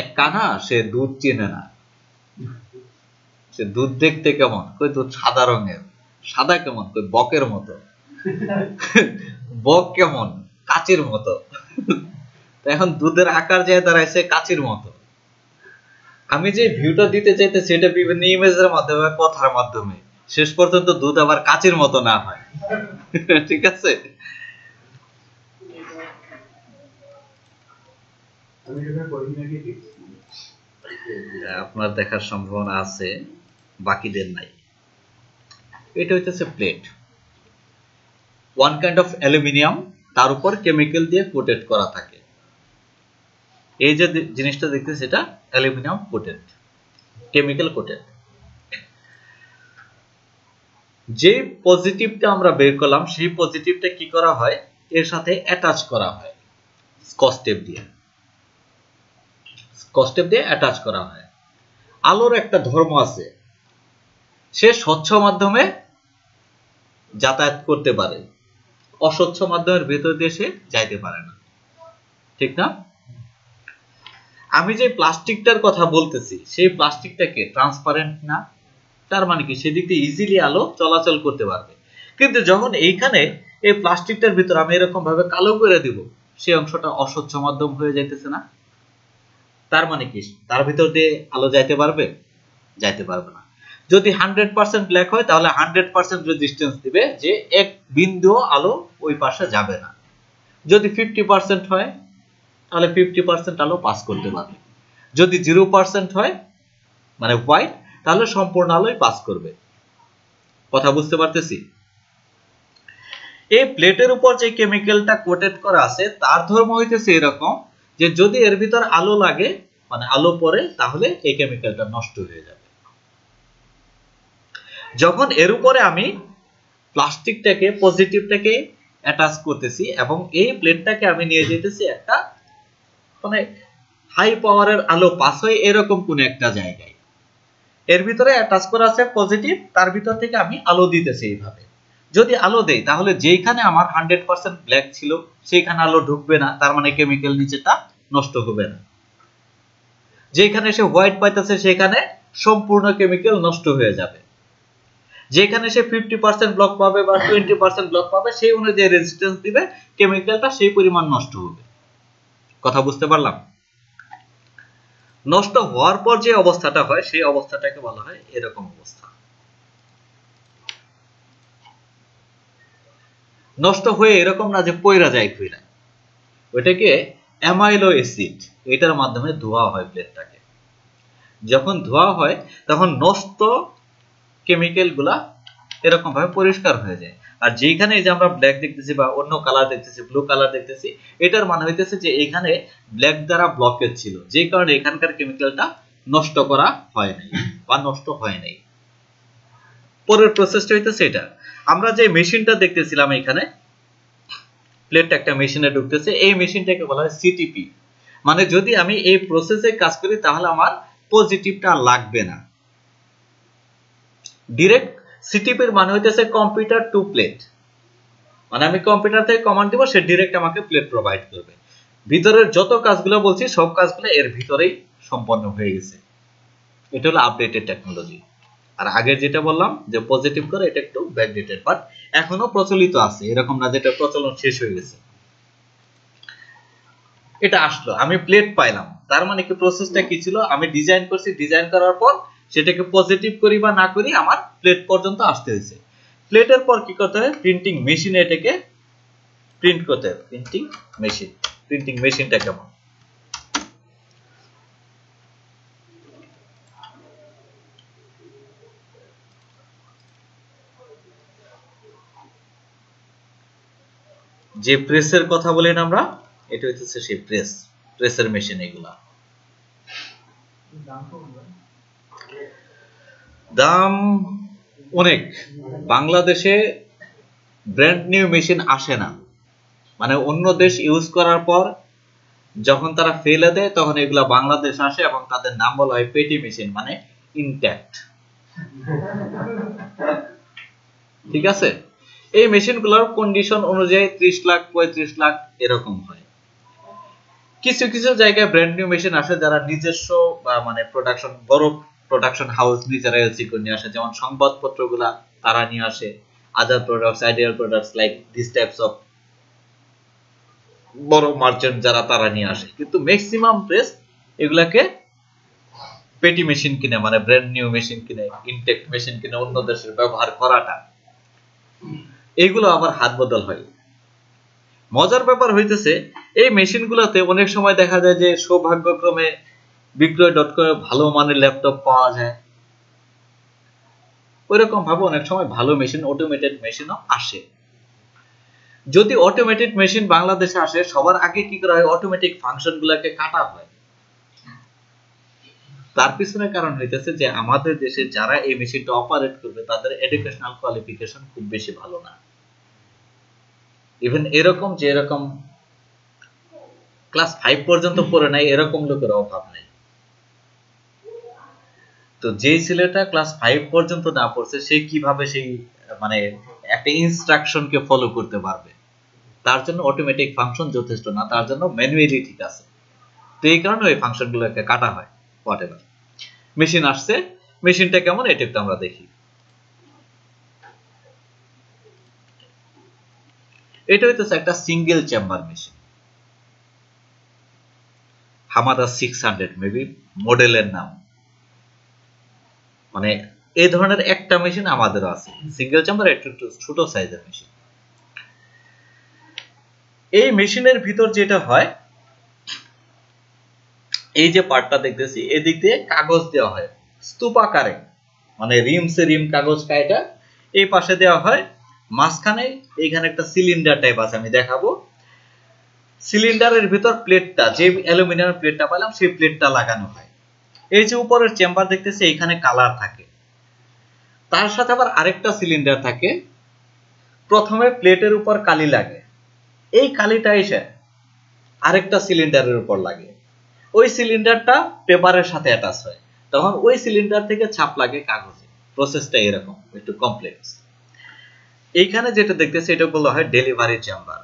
এক কানা সে দুধ চিনে না, সে দুধ দেখতে কেমন, কই দুধ সাদা রঙের, সাদা কেমন, কই বকের মতো, বক কেমন, কাচের মতো। এখন দুধের আকার যে দাঁড়াইছে কাচের মতো। আমি যে ভিউটা দিতে চাইতেছি এটা বিভিন্ন ইমেজের মাধ্যমে, কথার মাধ্যমে, শেষ পর্যন্ত দুধ আবার কাচের মতো না হয়। ঠিক আছে, আপনার দেখার সম্ভাবনা আছে, বাকিদের নাই। এটা হইতেছে plate, one kind of aluminium, তার উপর কেমিক্যাল দিয়ে কোটেড করা থাকে। এই যে জিনিসটা দেখতেছি এটা অ্যালুমিনিয়াম কোটেড, কেমিক্যাল কোটেড। যে পজিটিভটা আমরা বের করলাম সেই পজিটিভটা কি করা হয়, এর সাথে অ্যাটাচ করা হয় স্কচ টেপ দিয়ে, স্কচ টেপ দিয়ে অ্যাটাচ করা হয়। আলোর একটা ধর্ম আছে, সে স্বচ্ছ মাধ্যমে যাতায়াত করতে পারে, অস্বচ্ছ মাধ্যমের ভেতর দিয়ে সে যাইতে পারে না, ঠিক না? আমি যে প্লাস্টিকটার কথা বলতেছি সেই প্লাস্টিকটাকে ট্রান্সপারেন্ট না, তার মানে কি সেদিক দিয়ে ইজিলি আলো চলাচল করতে পারবে। কিন্তু যখন এইখানে এই প্লাস্টিকটার ভিতর আমি এরকম ভাবে কালো করে দিব, সেই অংশটা অস্বচ্ছ মাধ্যম হয়ে যাইতেছে না, তার মানে কি তার ভিতর দিয়ে আলো যাইতে পারবে, যাইতে পারবে না। যদি 100% ব্ল্যাক হয় তাহলে 100% রেজিস্ট্যান্স দিবে, যে এক বিন্দু আলো ওই পাশে যাবে না। যদি 50% হয় তাহলে 50% আলো পাস করতে পারবে। যদি 0% হয় মানে হোয়াইট, তাহলে সম্পূর্ণ আলোই পাস করবে। কথা বুঝতে পারতেছি? এই প্লেটের উপর যে কেমিক্যালটা কোটেড করা আছে তার ধর্ম হইতেছে এরকম যে যদি এর ভিতর আলো লাগে মানে আলো পড়ে তাহলে এই কেমিক্যালটা নষ্ট হয়ে যাবে। যখন এর উপরে আমি প্লাস্টিকটাকে, পজিটিভটাকে অ্যাটাচ করতেছি এবং এই প্লেটটাকে আমি নিয়ে যেতেছি একটা মানে হাই পাওয়ারের আলো পাস হয় এরকম কোন একটা জায়গায়, এর ভিতরে অ্যাটাচ করা আছে পজিটিভ, তার ভিতর থেকে আমি আলো দিতেছি এইভাবে। যদি আলো দেই তাহলে যেখানে আমার 100% ব্ল্যাক ছিল সেইখানে আলো ঢুকবে না, তার মানে কেমিক্যাল নিচেটা নষ্ট হবে না। যেখানে সে হোয়াইট পাইতেছে সেখানে সম্পূর্ণ কেমিক্যাল নষ্ট হয়ে যাবে। যেখানে সে 50% ব্লক পাবে বা 20% ব্লক পাবে সেই অনুযায়ী রেজিস্ট্যান্স দিবে, কেমিক্যালটা সেই পরিমাণ নষ্ট হবে। কথা বুঝতে পারলাম? নষ্ট হওয়ার পর যে অবস্থাটা হয় সেই অবস্থাটাকে বলা হয় এরকম অবস্থা। নষ্ট হয়ে এরকম না যে পয়রা যায় কইরা, ওইটাকে অ্যামাইলো অ্যাসিড, এটার মাধ্যমে ধোয়া হয় প্লেটটাকে। যখন ধোয়া হয় তখন নষ্ট কেমিক্যাল গুলা এরকম ভাবে পরিষ্কার হয়ে যায়। আর যেখানে যে আমরা ব্ল্যাক দেখতেছি বা অন্য কালার দেখতেছি, ব্লু কালার দেখতেছি, এটার মানে হইতেছে যে এখানে ব্ল্যাক দ্বারা ব্লকেজ ছিল, যে কারণে এখানকার কেমিক্যালটা নষ্ট করা হয় নাই বা নষ্ট হয় নাই। পরের প্রসেসটা হইতেছে এটা, আমরা যে মেশিনটা দেখতেছিলাম এখানে, প্লেটটা একটা মেশিনে ঢুকতেছে, এই মেশিনটাকে বলা হয় সিটিপি। মানে যদি আমি এই প্রসেসে কাজ করি তাহলে আমার পজিটিভটা লাগবে না। ডিরেক্ট সিটিপির মানে হইতেছে কম্পিউটার টু প্লেট, মানে আমি কম্পিউটার থেকে কমান্ড দিব, সে ডিরেক্ট আমাকে প্লেট প্রোভাইড করবে। ভিতরের যত কাজগুলো বলছি সব কাজগুলো এর ভিতরেই সম্পন্ন হয়ে গেছে। এটা হলো আপডেটেড টেকনোলজি। আর আগে যেটা বললাম যে পজিটিভ করে, এটা একটু ব্যাকডেটেড, বাট এখনো প্রচলিত আছে, এরকম না যেটা প্রচলন শেষ হয়ে গেছে। এটা আসলো, আমি প্লেট পাইলাম, তার মানে কি প্রসেসটা কি ছিল, আমি ডিজাইন করছি, ডিজাইন করার পর সেটাকে পজিটিভ করি বা না করি আমার প্লেট পর্যন্ত আসতে হয়েছে। প্লেটের পর কি করতে হয়, প্রিন্টিং মেশিনে এটাকে প্রিন্ট করতে হবে। প্রিন্টিং মেশিনটা কেমন, যে প্রেসের কথা বলেন আমরা, এটা হচ্ছে সেই প্রেসের মেশিন। এগুলা দাম অনেক। বাংলাদেশে ব্র্যান্ড নিউ মেশিন আসে না, মানে অন্য দেশ ইউজ করার পর যখন তারা ফেলে দেয় তখন এগুলা বাংলাদেশ আসে এবং তাদের নাম বলা হয় পেটি মেশিন, মানে ইনট্যাক্ট। ঠিক আছে, এই মেশিনগুলোর কন্ডিশন অনুযায়ী 30 লাখ 35 লাখ এরকম হয়। কিছু কিছু জায়গায় ব্র্যান্ড নিউ মেশিন আসে যারা নিজস্ব মানে প্রোডাকশন, বড় প্রোডাকশন হাউস নিজেরা এলসি করে নিয়ে আসে, যেমন সংবাদপত্রগুলা তারা নিয়ে আসে, আদার products, ideal products like this types of বড় মার্চেন্ট যারা, তারা নিয়ে আসে। কিন্তু ম্যাক্সিমাম প্রেস এগুলাকে পেটি মেশিন কিনে, মানে ব্র্যান্ড নিউ মেশিন কিনে, ইনটেক্ট মেশিন কিনে অন্য দেশের ব্যবহার করাটা, এইগুলো আবার হাত বদল হয়। মজার ব্যাপার হইতেছে এই মেশিনগুলোতে অনেক সময় দেখা যায় যে সৌভাগ্যক্রমে বিক্রয়.com ভালো মানের ল্যাপটপ পাওয়া যায়, ওইরকম ভাবে অনেক সময় ভালো মেশিন, অটোমেটেড মেশিনও আসে। যদি অটোমেটেড মেশিন বাংলাদেশে আসে, সবার আগে কি করা হয়, অটোমেটিক ফাংশন গুলাকে কাটা হয়। তার পিছনে কারণ হইতেছে যে আমাদের দেশে যারা এই মেশিনটা অপারেট করবে তাদের এডুকেশনাল কোয়ালিফিকেশন খুব বেশি ভালো না। ইভেন এরকম যে এরকম ক্লাস 5 পর্যন্ত পড়ে নাই এরকম লোকের অভাব নেই। তো যেই ছেলেটা ক্লাস 5 পর্যন্ত না পড়ছে সে কিভাবে সেই মানে একটা ইনস্ট্রাকশনকে ফলো করতে পারবে? তার জন্য অটোমেটিক ফাংশন যথেষ্ট না, তার জন্য ম্যানুয়ালি ঠিক আছে। তো এই কারণে ওই ফাংশনগুলোকে কাটা হয়। হোয়াটএভার, মেশিন আসছে, মেশিনটা কেমন এটা একটু আমরা দেখি। এটা হইতেছে একটা সিঙ্গেল চেম্বার মেশিন, হামাদা 600 মেবি মডেলের নাম। মানে এই ধরনের একটা মেশিন আমাদেরও আছে, সিঙ্গেল চেম্বার, একটু একটু ছোট সাইজের মেশিন। এই মেশিনের ভিতর যেটা হয়, এই যে পার্টটা দেখতেছি এদিক দিয়ে কাগজ দেওয়া হয় স্তূপাকারে, মানে রিমসে রিম কাগজ কায়টা এই পাশে দেওয়া হয়। মাঝখানে এইখানে একটা সিলিন্ডার টাইপ আছে, আমি দেখাবো। সিলিন্ডারের ভিতর প্লেটটা, যে অ্যালুমিনিয়াম প্লেটটা পেলাম সেই প্লেটটা লাগানো হয়। এই যে উপরের চেম্বার দেখতেছি এইখানে কালার থাকে, তার সাথে আবার আরেকটা সিলিন্ডার থাকে। প্রথমে প্লেটের উপর কালি লাগে, এই কালিটা এসে আরেকটা সিলিন্ডারের উপর লাগে, ওই সিলিন্ডারটা পেপারের সাথে অ্যাটাচ হয়, তখন ওই সিলিন্ডার থেকে ছাপ লাগে কাগজে। প্রসেসটা এরকম একটু কমপ্লেক্স। এইখানে যেটা দেখতেছি এটা বলা হয় ডেলিভারি চেম্বার,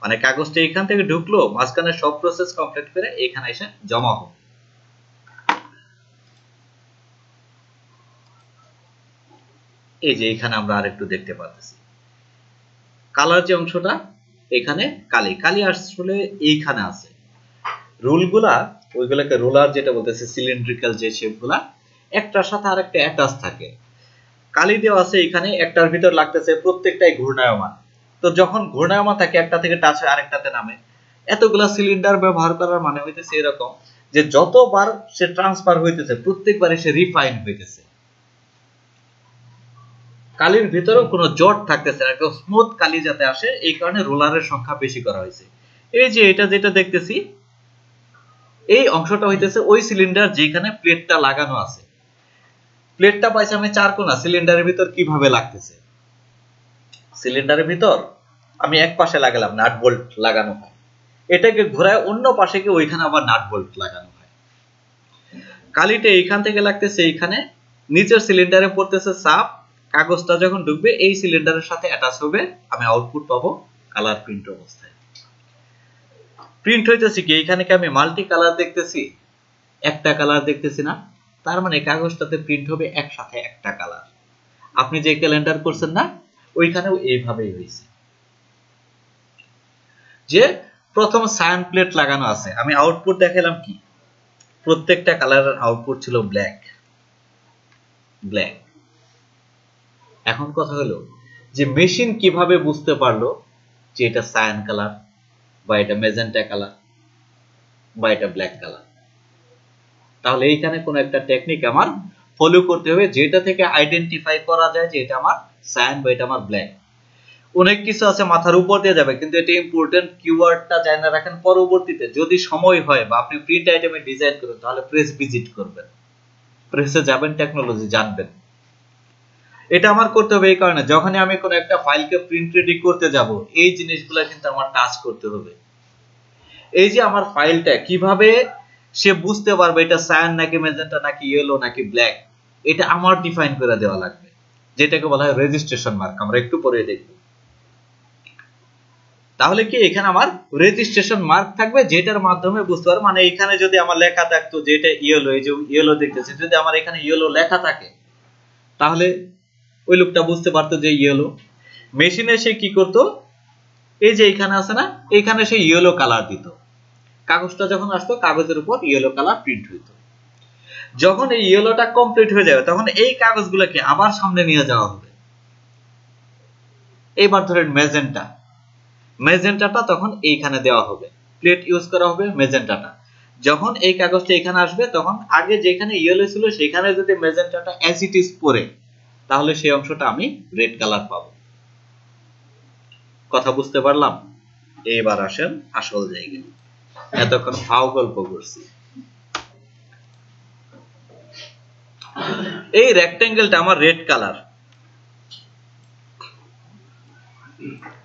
মানে কাগজটা এখান থেকে ঢুকলো, মাঝখানে সব প্রসেস কমপ্লিট করে এখানে এসে জমা হবে। এই যে এখানে আমরা আরেকটু দেখতে পাচ্ছি কালার যে অংশটা, এখানে কালি কালি আসলে এইখানে আছে। রুলগুলা, ওইগুলাকে রোলার যেটা বলতেছে, সিলিন্ড্রিক্যাল যে শেপগুলা একটার সাথে আরেকটা অ্যাটাচ থাকে। কালি দেওয়া আছে এখানে, একটার ভিতর লাগতেছে প্রত্যেকটাই ঘূর্ণায়মান। তো যখন ঘূর্ণায়মান থাকে একটা থেকে টাচ হয়ে আরেকটাতে নামে। এতগুলা সিলিন্ডার ব্যবহার করার মানে হইতেছে এরকম যে যতবার সে ট্রান্সফার হইতেছে প্রত্যেকবারে সে রিফাইন হইতেছে। কালির ভিতরেও কোনো জট থাকতেছে না, একদম স্মুথ কালি যাতে আসে, এই কারণে রোলারের সংখ্যা বেশি করা হয়েছে। এই যে এটা যেটা দেখতেছি এই অংশটা হইতেছে ওই সিলিন্ডার যেখানে প্লেটটা লাগানো আছে। প্লেটটা পাইছি আমি চারকোনা, সিলিন্ডারের ভিতর কিভাবে লাগতেছে, সিলিন্ডারের ভিতর আমি এক পাশে লাগালাম, নাট বোল্ট লাগানো হয়, এটাকে ঘোরায় অন্য পাশে গিয়ে ওইখানে আবার নাট বোল্ট লাগানো হয়। কালিটা এইখান থেকে লাগতেছে এইখানে, নিচের সিলিন্ডারে পড়তেছে সাপ, কাগজটা যখন ঢুকবে এই সিলিন্ডারের সাথে অ্যাটাচ হবে, আমি আউটপুট পাবো কালার প্রিন্ট অবস্থায়। প্রিন্ট হইতেছে কি, এইখানে কি আমি মাল্টি কালার দেখতেছি, একটা কালার দেখতেছি না, তার মানে কাগজটাতে প্রিন্ট হবে একসাথে একটা কালার। আপনি যে ক্যালেন্ডার করছেন না, ওইখানেও এইভাবেই হয়েছে যে প্রথম সায়ান প্লেট লাগানো আছে, আমি আউটপুট দেখালাম কি, প্রত্যেকটা কালারের আউটপুট ছিল ব্ল্যাক ব্ল্যাক। এখন কথা হলো যে মেশিন কিভাবে বুঝতে পারলো যে এটা সায়ান কালার বা এটা মেজেন্টা কালার বা এটা ব্ল্যাক কালার? তাহলে এইখানে কোন একটা টেকনিক আমার ফলো করতে হবে, যেটা থেকে আইডেন্টিফাই করা যায় যে এটা আমার সায়ান বা এটা আমার ব্ল্যাক। অনেক কিছু আছে মাথার উপর দিয়ে যাবে, কিন্তু এটা ইম্পর্টেন্ট, কিওয়ার্ডটা জানা রাখেন। পরবর্তীতে যদি সময় হয় বা আপনি প্রিন্ট আইটেমে ডিজাইন করবেন, তাহলে প্রেস ভিজিট করবেন, প্রেসে যাবেন, টেকনোলজি জানবেন। এটা আমার করতে হবে এই কারণে, যখনই আমি কোনো একটা ফাইলকে প্রিন্ট রেডি করতে যাব, এই জিনিসগুলো কিন্তু আমার টাচ করতে হবে। এই যে আমার ফাইলটা কিভাবে সে বুঝতে পারবে এটা সায়ান নাকি মেজেন্টা নাকি ইয়েলো নাকি ব্ল্যাক, এটা আমার ডিফাইন করে দেওয়া লাগবে, যেটাকে বলা হয় রেজিস্ট্রেশন মার্ক। আমরা একটু পরে দেখব। তাহলে কি এখানে আমার রেজিস্ট্রেশন মার্ক থাকবে, যেটার মাধ্যমে বুঝতে পারবো। মানে এখানে যদি আমার লেখা থাকতো যে এটা ইয়েলো, এই যে ইয়েলো দেখতেছি, যদি আমার এখানে ইয়েলো লেখা থাকে, তাহলে ওই লোকটা বুঝতে পারতো যে ইয়েলো। মেশিনে সে কি করতো, এই যে এখানে আছে না, এখানে সে ইয়েলো কালার দিত। কাগজটা যখন আসতো, কাগজের উপর ইয়েলো কালার প্রিন্ট হইতো। যখন এই ইয়েলোটা কমপ্লিট হয়ে যাবে, তখন এই কাগজগুলোকে আবার সামনে নিয়ে যাওয়া হবে। এবার ধরেন মেজেন্টা, মেজেন্টাটা তখন এইখানে দেওয়া হবে, প্লেট ইউজ করা হবে মেজেন্টাটা। যখন এই কাগজটা এখানে আসবে, তখন আগে যেখানে ইয়েলো ছিল সেখানে যদি মেজেন্টাটা অ্যাজ ইট ইজ পড়ে, তাহলে সেই অংশটা আমি রেড কালার পাবো। কথা বুঝতে পারলাম? এবার আসেন আসল জায়গায়। এতক্ষণ ফাও গল্প করছি। এই রেক্টেঙ্গেলটা আমার রেড কালার,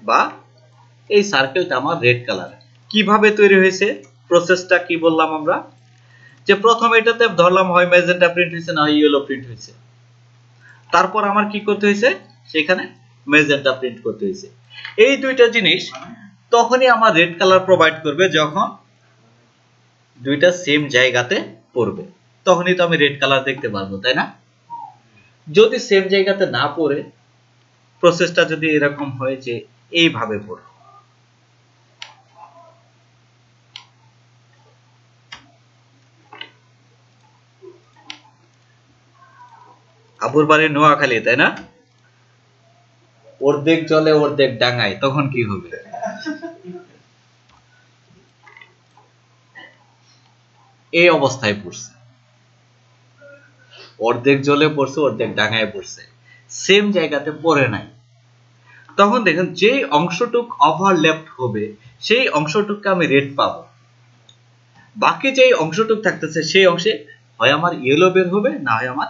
বা এই সার্কেলটা আমার রেড কালার। কিভাবে তৈরি হয়েছে, প্রসেসটা কি বললাম আমরা, যে প্রথমে এটাতে ধরলাম হয় মেজেন্টা প্রিন্ট হয়েছে না হয় ইয়েলো প্রিন্ট হয়েছে। তারপর আমার কি করতে হয়েছে, সেখানে মেজেন্টা প্রিন্ট করতে হয়েছে। এই দুইটা জিনিস তখনই আমার রেড কালার প্রোভাইড করবে, যখন দুইটা সেম জায়গাতে পড়বে, তখনই তো আমি রেড কালার দেখতে পারবো, তাই না? যদি সেম জায়গাতে না পড়ে, প্রসেসটা যদি এরকম হয় যে এইভাবে পড়ে, আবুর বাড়ি নোয়াখালী, তাই না? অর্ধেক জলে অর্ধেক ডাঙায়, তখন কি হবে? এই অবস্থায় পড়ছে, অর্ধেক জলে পড়ছে অর্ধেক ডাঙায় পড়ছে, সেম জায়গাতে পড়ে নাই। তখন দেখেন যে অংশটুক ওভারল্যাপড হবে, সেই অংশটুককে আমি রেড পাবো। বাকি যে অংশটুক থাকতেছে, সেই অংশে হয় আমার ইয়েলো বের হবে, না হয় আমার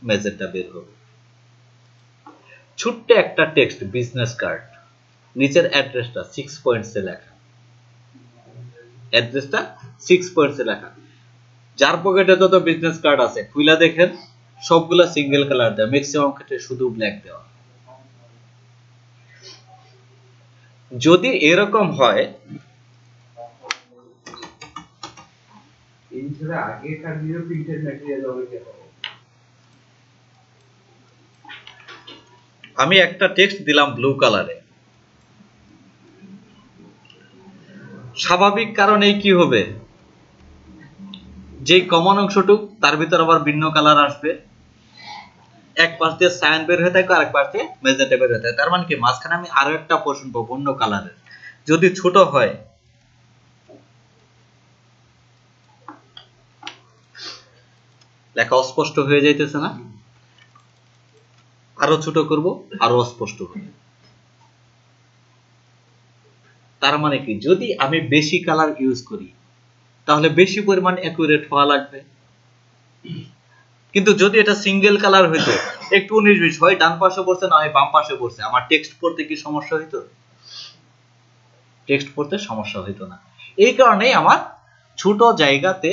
মেজেন্টা বের হবে। ছোট্ট একটা টেক্সট, বিজনেস কার্ড, নিচের অ্যাড্রেসটা 6 পয়েন্টসে লেখা, অ্যাড্রেসটা 6 পয়েন্টসে লেখা। যার পকেটে যত বিজনেস কার্ড আছে খুইলা দেখেন, সবগুলা সিঙ্গেল কালার দেওয়া, ম্যাক্সিমাম ক্ষেত্রে শুধু ব্ল্যাক দেওয়া। যদি এরকম হয়, আমি একটা টেক্সট দিলাম ব্লু কালারে, স্বাভাবিক কারণেই কি হবে, যে কমন অংশটুক তার ভিতর আবার ভিন্ন কালার আসবে। এক পাশ দিয়ে সায়ান বের হয়ে থাকে, আরেক পাশ দিয়ে মেজেন্টা বের হয়ে থাকে। তার মানে কি, মাঝখানে আমি আরো একটা পোর্শন পাবো অন্য কালারের। যদি ছোট হয়, লেখা অস্পষ্ট হয়ে যাইতেছে না? আরো ছোট করব, আরো অস্পষ্ট হবে। তার মানে কি, যদি আমি বেশি কালার ইউজ করি, তাহলে বেশি পরিমাণ অ্যাকুরেট হওয়া লাগবে। কিন্তু যদি এটা সিঙ্গেল কালার হইতো, একটু 19-20 হয় ডান পাশে পড়ছে, না হয় বাম পাশে পড়ছে, আমার টেক্সট পড়তে কি সমস্যা হইতো? টেক্সট পড়তে সমস্যা হইতো না। এই কারণেই আমার ছোট জায়গাতে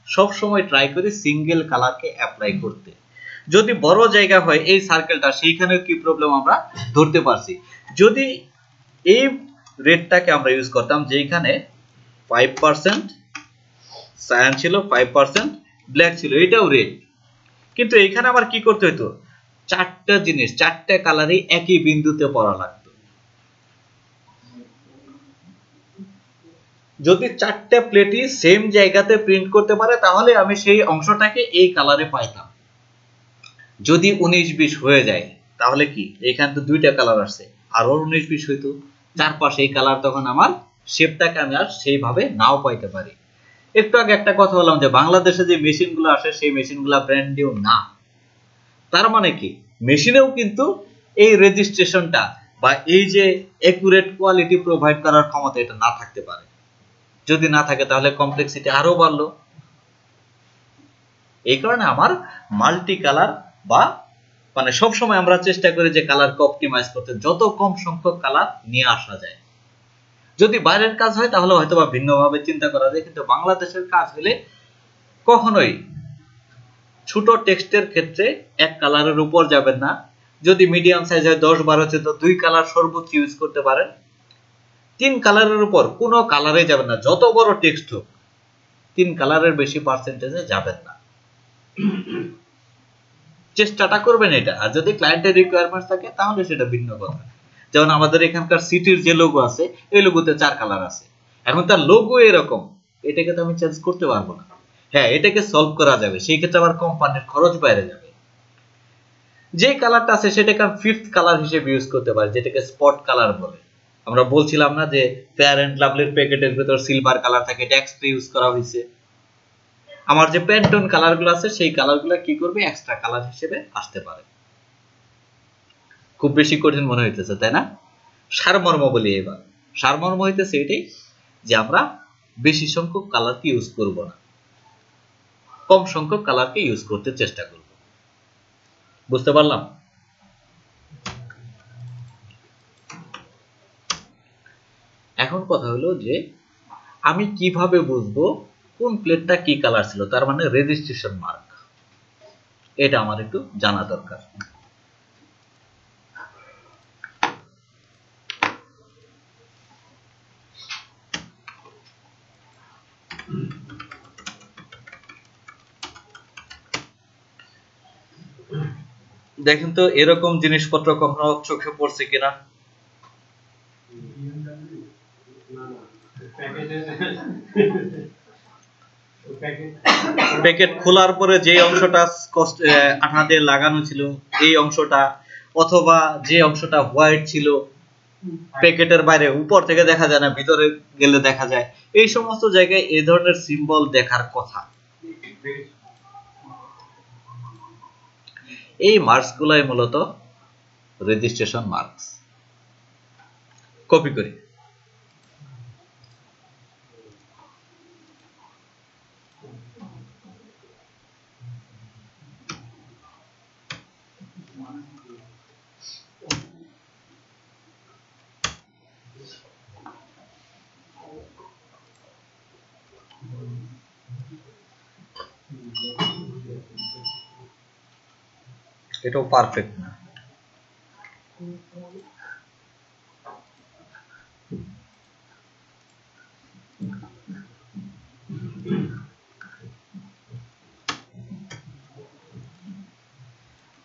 সব সময় ট্রাই করি সিঙ্গেল কালারকে অ্যাপ্লাই করতে। যদি বড় জায়গা হয়, এই সার্কেলটা, সেইখানেও কি প্রবলেম আমরা ধরতে পারছি। যদি এই রেডটাকে আমরা ইউজ করতাম, যেখানে 5% সায়ান ছিল, 5% ব্ল্যাক ছিল, এটাও রেড, কিন্তু এখানে আবার কি করতে হতো, চারটা জিনিস, চারটা কালারই একই বিন্দুতে পড়া লাগতো। যদি চারটা প্লেটই সেম জায়গাতে প্রিন্ট করতে পারে তাহলে আমি সেই অংশটাকে এই কালারে পাইতাম। যদি 19-20 হয়ে যায় তাহলে কি, এখানে তো দুইটা কালার আসছে, আরো 19-20 হইতো, চারপাশে এই কালার, তখন আমার শেপটাকে আমি আর সেইভাবে নাও পাইতে পারি। একটু আগে একটা কথা বললাম যে বাংলাদেশে যে মেশিনগুলো আসে সেই মেশিনগুলো ব্র্যান্ড নিউ না। তার মানে কি, মেশিনেও কিন্তু এই রেজিস্ট্রেশনটা বা এই যে একুরেট কোয়ালিটি প্রোভাইড করার ক্ষমতা এটা না থাকতে পারে। যদি না থাকে তাহলে কমপ্লেক্সিটি আরো বাড়লো। এই কারণে আমার মাল্টি কালার বা মানে সবসময় আমরা চেষ্টা করি যে কালারকে অপটিমাইজ করতে, যত কম সংখ্যক কালার নিয়ে আসা যায়। যদি বাইরের কাজ হয় তাহলে হয়তো বা ভিন্নভাবে চিন্তা করা যায়, কিন্তু বাংলাদেশের কাজ হলে কখনোই ছোট টেক্সটের ক্ষেত্রে এক কালারের উপর যাবেন না। যদি মিডিয়াম সাইজ হয় 10-12 তো 2 কালার সর্বোচ্চ ইউজ করতে পারেন। 3 কালারের উপর কোনো কালারে যাবেন না, যত বড় টেক্সট হোক 3 কালারের বেশি পার্সেন্টেজে যাবেন না। চেষ্টাটা করবেন এটা। আর যদি ক্লায়েন্টের রিকোয়ারমেন্ট থাকে তাহলে সেটা ভিন্ন কথা। যেমন আমাদের এখানকার সিটির যে লোগো আছে, এই লোগোতে 4 কালার আছে। এখন তার লোগো এরকম, এটাকে তো আমি চেঞ্জ করতে পারবো না। হ্যাঁ, এটাকে সলভ করা যাবে, সেই ক্ষেত্রে আবার কোম্পানির খরচ বাইরে যাবে। যে কালারটা আছে সেটাকে আমি ফিফথ কালার হিসেবে ইউজ করতে পারি, যেটাকে স্পট কালার বলে। আমরা বলছিলাম না যে ফেয়ার এন্ড লাভলির প্যাকেটের ভিতর সিলভার কালার থাকে, এটা এক্সট্রা ইউজ করা হয়েছে। আমার যে প্যান্টোন কালারগুলো আছে সেই কালারগুলো কি করবে, এক্সট্রা কালার হিসেবে আসতে পারে। খুব বেশি কঠিন মনে হইতেছে, তাই না? সারমর্ম বলি এবার। সারমর্ম হইতেছে এটাই যে আমরা বেশি সংখ্যক কালারকে ইউজ করব না, কম সংখ্যক কালারকে ইউজ করতে চেষ্টা করব। বুঝতে পারলাম? এখন কথা হলো যে আমি কিভাবে বুঝবো কোন প্লেটটা কি কালার ছিল, তার মানে রেজিস্ট্রেশন মার্ক। এটা আমার একটু জানা দরকার। দেখেন তো এরকম জিনিসপত্র কখনো চোখে পড়ছে কিনা। প্যাকেট খোলার পরে যে অংশটা আঠা দিয়ে লাগানো ছিল এই অংশটা, অথবা যে অংশটা হোয়াইট ছিল প্যাকেটের বাইরে, উপর থেকে দেখা যায় না, ভিতরে গেলে দেখা যায়, এই সমস্ত জায়গায় এই ধরনের সিম্বল দেখার কথা। এই মার্কস গুলাই মূলত রেজিস্ট্রেশন মার্কস। কপি করি। এটাও পারফেক্ট না।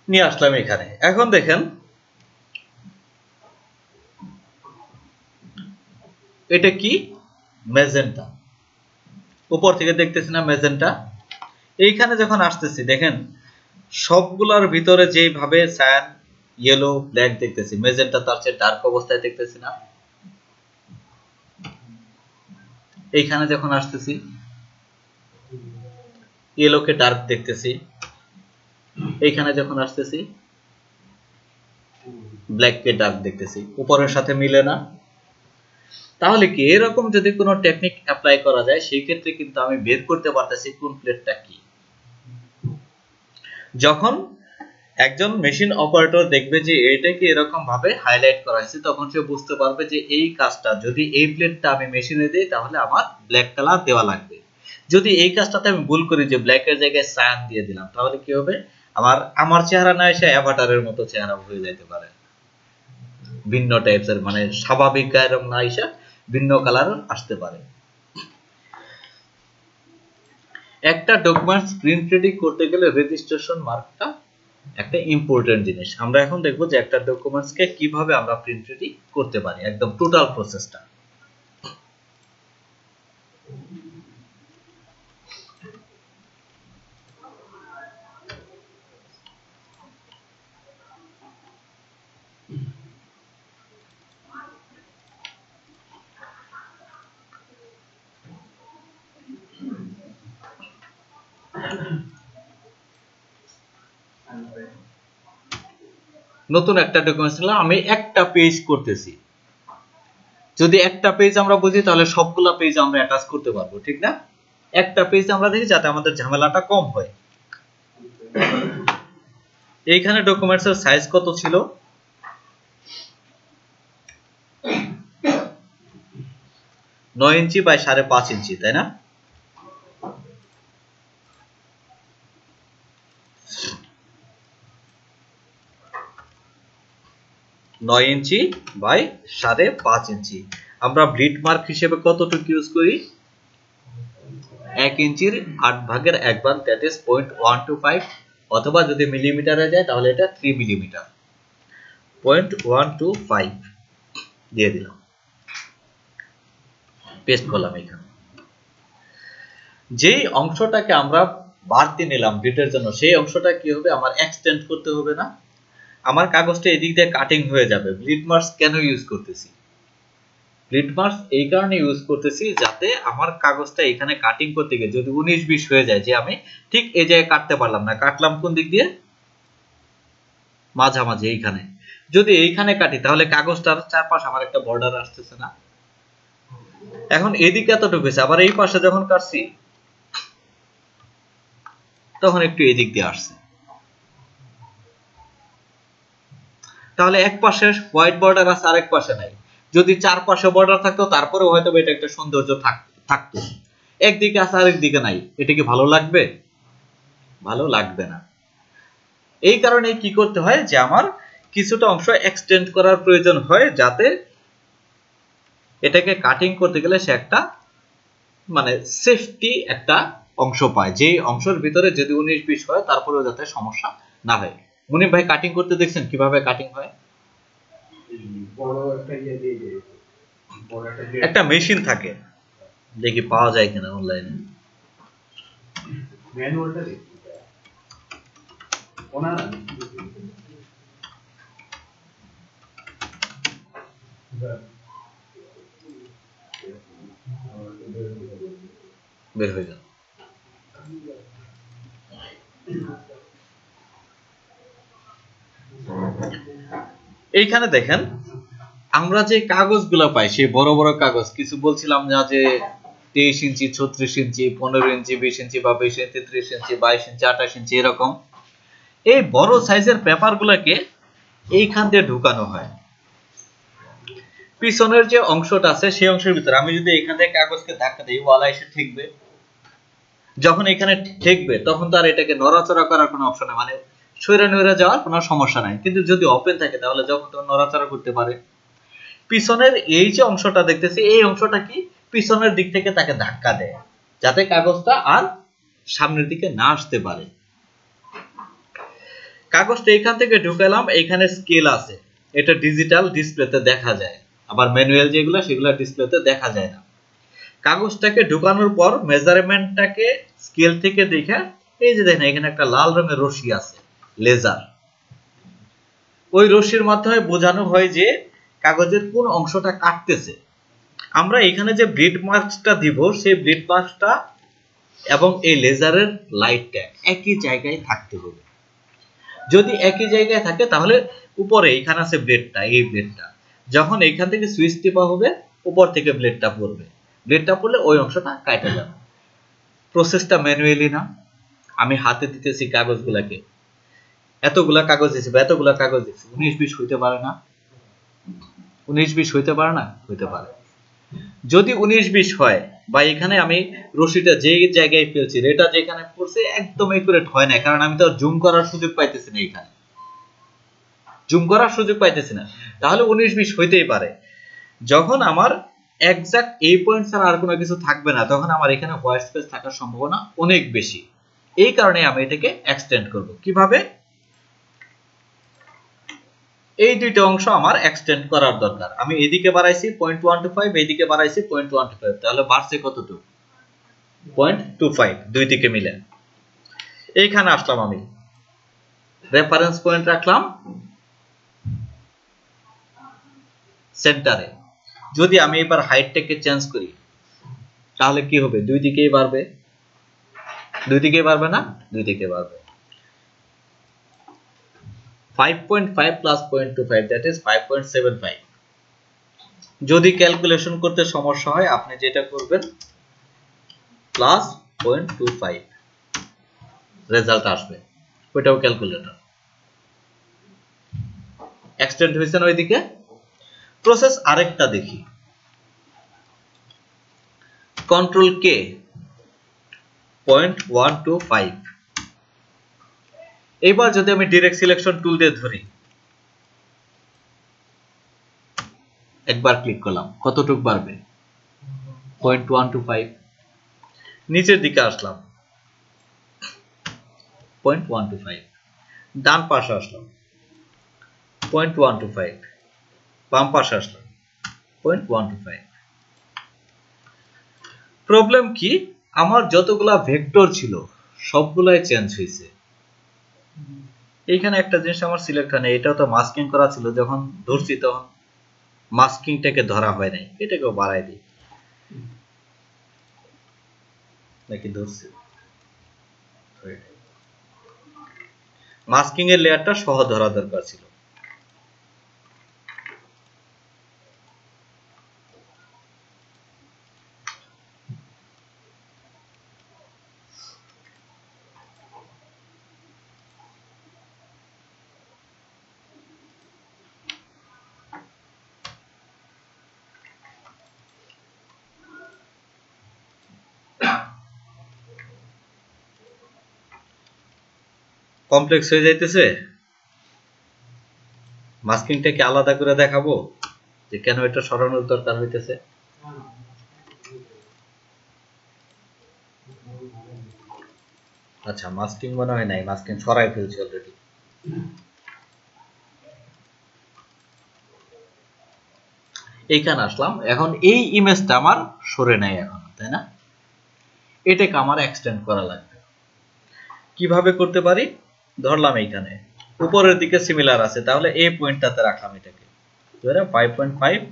নিয়ে আসলাম এখানে। এখন দেখেন এটা কি, ম্যাজেন্টা। উপর থেকে দেখতেছি না ম্যাজেন্টা। এইখানে যখন আসতেছি দেখেন সবগুলোর ভিতরে যেভাবে সায়ান, ইয়েলো, ব্ল্যাক দেখতেছি, ম্যাজেন্টা তার চেয়ে ডার্ক অবস্থায় দেখতেছি না। এইখানে যখন আসতেছি ইয়েলোকে ডার্ক দেখতেছি, এইখানে যখন আসতেছি ব্ল্যাককে ডার্ক দেখতেছি, উপরের সাথে মিলে না। তাহলে কি এরকম যদি কোনো টেকনিক অ্যাপ্লাই করা যায় সেই ক্ষেত্রে কিন্তু আমি বের করতে পারতেছি কোন প্লেটটা কি। যখন একজন মেশিন অপারেটর দেখবে যে এটাকে এরকম ভাবে হাইলাইট করা হয়েছে, তখন সে বুঝতে পারবে যে এই কাজটা যদি এই প্লেটটা আমি মেশিনে দিই তাহলে আমার ব্ল্যাক কালার দেওয়া লাগবে। যদি এই কাজটাতে আমি ভুল করি যে ব্ল্যাকের জায়গায় সায়ান দিয়ে দিলাম, তাহলে কি হবে, আমার চেহারা না এসে অ্যাভাটারের মতো চেহারা হয়ে যেতে পারে, ভিন্ন টাইপসের, মানে স্বাভাবিক গায়ের রং না এসে ভিন্ন কালার আসতে পারে। একটা ডকুমেন্টস প্রিন্ট রেডি করতে গেলে রেজিস্ট্রেশন মার্কটা একটা ইম্পর্টেন্ট জিনিস। আমরা এখন দেখব যে একটা ডকুমেন্টসকে কিভাবে আমরা প্রিন্ট রেডি করতে পারি, একদম টোটাল প্রসেসটা। নতুন একটা ডকুমেন্টস নিলাম, আমি একটা পেজ করতেছি। যদি একটা পেজ আমরা বুঝি তাহলে সবগুলা পেজ আমরা অ্যাটাচ করতে পারবো, ঠিক না? একটা পেজ আমরা দেখি যাতে আমাদের ঝামেলাটা কম হয়। এইখানে ডকুমেন্টসের সাইজ কত ছিল? 9 ইঞ্চি বাই 5.5 ইঞ্চি, তাই না? নয় ইঞ্চি বাই 5.5 ইঞ্চি। আমরা ব্লিড মার্ক হিসেবে কতটুকু ইউজ করি? 1 ইঞ্চির 8/1 দ্যাট ইজ 0.125, অথবা যদি মিলিমিটারে যায় তাহলে এটা 3 মিলিমিটার, 0.125 দিয়ে দিলাম, পেস্ট করলাম। এখানে যেই অংশটাকে আমরা বাড়তি নিলাম ব্লিডের জন্য, সেই অংশটা কি হবে? আমার এক্সটেন্ড করতে হবে না? আমার কাগজটা এদিক দিয়ে কাটিং হয়ে যাবে। ব্লিড মার্কস কেন ইউজ করতেছি? ব্লিড মার্কস এই কারণে ইউজ করতেছি যাতে আমার কাগজটা এখানে কাটিং করতে গিয়ে যদি 19-20 হয়ে যায়, যে আমি ঠিক এই জায়গায় কাটতে পারলাম না, কাটলাম কোন দিক দিয়ে? মাঝামাঝি এইখানে। যদি এইখানে কাটি তাহলে কাগজটার চারপাশে আমার একটা বর্ডার আসতেছে না? এখন এদিকে এতটুকু হয়েছে, আবার এই পাশে যখন কাটছি তখন একটু এদিক দিয়ে আসছে। তাহলে এক পাশে হোয়াইট বর্ডার আছে, আরেক পাশে নাই। যদি চারপাশে বর্ডার থাকতো তারপরেও হয়তো এটা একটা সৌন্দর্য থাকতো। একদিকে আছে আরেক দিকে নাই, এটা কি ভালো লাগবে? ভালো লাগবে না। এই কারণে কি করতে হয় যে আমার কিছুটা অংশ এক্সটেন্ড করার প্রয়োজন হয়, যাতে এটাকে কাটিং করতে গেলে সে একটা মানে সেফটি একটা অংশ পায়, যে অংশের ভিতরে যদি 19-20 হয় তারপরেও যাতে সমস্যা না হয়। মুনিম ভাই কাটিং করতে দেখছেন কিভাবে কাটিং হয়? একটা মেশিন থাকে, দেখি পাওয়া যায় কিনা অনলাইনে। ম্যানুয়ালটা দেখি ওনার বের হয়ে গেল। এইখানে দেখেন আমরা যে কাগজগুলো পাই সেই বড় বড় কাগজ, কিছু বলছিলাম না যে 23 ইঞ্চি, 36 ইঞ্চি, 15 ইঞ্চি, 20 ইঞ্চি বা 20 ইঞ্চি, 30 ইঞ্চি, 22 ইঞ্চি, 28 ইঞ্চি, এরকম এই বড় সাইজের পেপারগুলোকে এইখান দিয়ে ঢুকানো হয়। পিছনের যে অংশটা আছে সেই অংশের ভিতরে আমি যদি এখান থেকে কাগজকে ধাক্কা দিই, ওয়ালা এসে ঠেকবে। যখন এখানে ঠেকবে তখন তো আর এটাকে নড়াচড়া করার কোনো অপশন নেই, মানে সরে নড়ে যাওয়ার কোনো সমস্যা নাই। কিন্তু যদি ওপেন থাকে তাহলে যখন তখন নড়াচড়া করতে পারে। পিছনের এই যে অংশটা দেখতেছি, এই অংশটা কি পিছনের দিক থেকে তাকে ধাক্কা দেয়, যাতে কাগজটা আর সামনের দিকে না আসতে পারে। কাগজটা এখান থেকে ঢুকালাম, এখানে স্কেল আছে, এটা ডিজিটাল ডিসপ্লেতে দেখা যায়, আবার ম্যানুয়াল যেগুলো সেগুলো ডিসপ্লেতে দেখা যায় না। কাগজটাকে ঢুকানোর পর মেজারমেন্টটাকে স্কেল থেকে দেখে, এই যে দেখেন এখানে একটা লাল রঙের রশি আছে, লেজার। ওই রশির মাধ্যমে বোঝানো হয় যে কাগজের কোন অংশটা কাটতেছে। আমরা এখানে যে ব্লিড মার্কসটা দিব, সেই ব্লিড মার্কসটা এবং এই লেজারের লাইটটা একই জায়গায় থাকতে হবে। যদি একই জায়গায় থাকে তাহলে উপরে এখানে আছে ব্লেডটা, এই ব্লেডটা যখন এখান থেকে সুইচ টিপা হবে উপর থেকে ব্লেডটা পড়বে, ব্লেডটা পড়লে ওই অংশটা কাটা যাবে। প্রসেসটা ম্যানুয়ালি না, আমি হাতে দিতেছি কাগজগুলাকে, এতগুলা কাগজ দিছি বা এতগুলা কাগজ দিছি, 19-20 হইতে পারে না? 19-20 হইতে পারে না? হইতে পারে। যদি 19-20 হয় বা এখানে আমি রশিটা যে জায়গায় ফেলছি, এটা যেখানে পড়ছে একদম একুরেট হয় না, কারণ আমি তো জুম করার সুযোগ পাইতেছি না, এখানে জুম করার সুযোগ পাইতেছি না, তাহলে 19-20 হইতেই পারে। যখন আমার এক্সাক্ট এই পয়েন্ট ছাড়া আর কোনো কিছু থাকবে না, তখন আমার এখানে হোয়াইট স্পেস থাকার সম্ভাবনা অনেক বেশি। এই কারণে আমি এটাকে এক্সটেন্ড করব। কিভাবে? এই দুইটা অংশ আমার এক্সটেন্ড করার দরকার। আমি এদিকে বাড়াইছি 0.125, এইদিকে বাড়াইছি 0.125, তাহলে বাড়ছে কতটুকু? 0.25, দুই দিকে মিলে। এইখানে আসলাম, আমি রেফারেন্স পয়েন্ট রাখলাম সেন্টারে। যদি আমি এবার হাইটটাকে চেঞ্জ করি তাহলে কি হবে? দুই দিকেই বাড়বে। দুই দিকেই বাড়বে না? দুই দিকে বাড়বে। 5.5 প্লাস 0.25, দ্যাট ইজ 5.75। যদি ক্যালকুলেশন করতে সমস্যা হয় আপনি যেটা করবেন প্লাস 0.25 রেজাল্ট আসবে, ওইটাও ক্যালকুলেটর। এক্সটেন্ড হয়েছে না ওইদিকে? প্রসেস আরেকটা দেখি, কন্ট্রোল কে 0.125। এবার যদি আমি ডিরেক্ট সিলেকশন টুল দিয়ে ধরি, একবার ক্লিক করলাম, কতটুকু বাড়বে? 0.125। নিচের দিকে আসলাম 0.125, ডান পাশে আসলাম 0.125, বাম পাশে আসলাম 0.125। প্রবলেম কি? আমার যতগুলা ভেক্টর ছিল সবগুলাই চেঞ্জ হয়েছে। এইখানে একটা জিনিস আমার সিলেক্ট হয় না, এটাও তো মাস্কিং করা ছিল, যখন ধরছি তখন মাস্কিংটাকে ধরা হয় নাই, এটাকেও বাড়াই দিই নাকি ধরছি। মাস্কিং এর লেয়ারটা সহ ধরা দরকার ছিল। কমপ্লেক্স হয়ে যাইতেছে। মাস্কিংটাকে আলাদা করে দেখাবো যে কেন এটা সরানোর দরকার হইতেছে। আচ্ছা, মাস্কিং মনে হয় নাই, মাস্কিং সরাই ফেলছি অলরেডি। এইখানে আসলাম, এখন এই ইমেজটা আমার সরে নাই এখন, তাই না? এটাকে আমার এক্সটেন্ড করা লাগবে। কিভাবে করতে পারি? ধরলাম এইখানে উপরের দিকে সিমিলার আছে, তাহলে এই পয়েন্টটাতে রাখলাম এটাকে, ধরে 5.5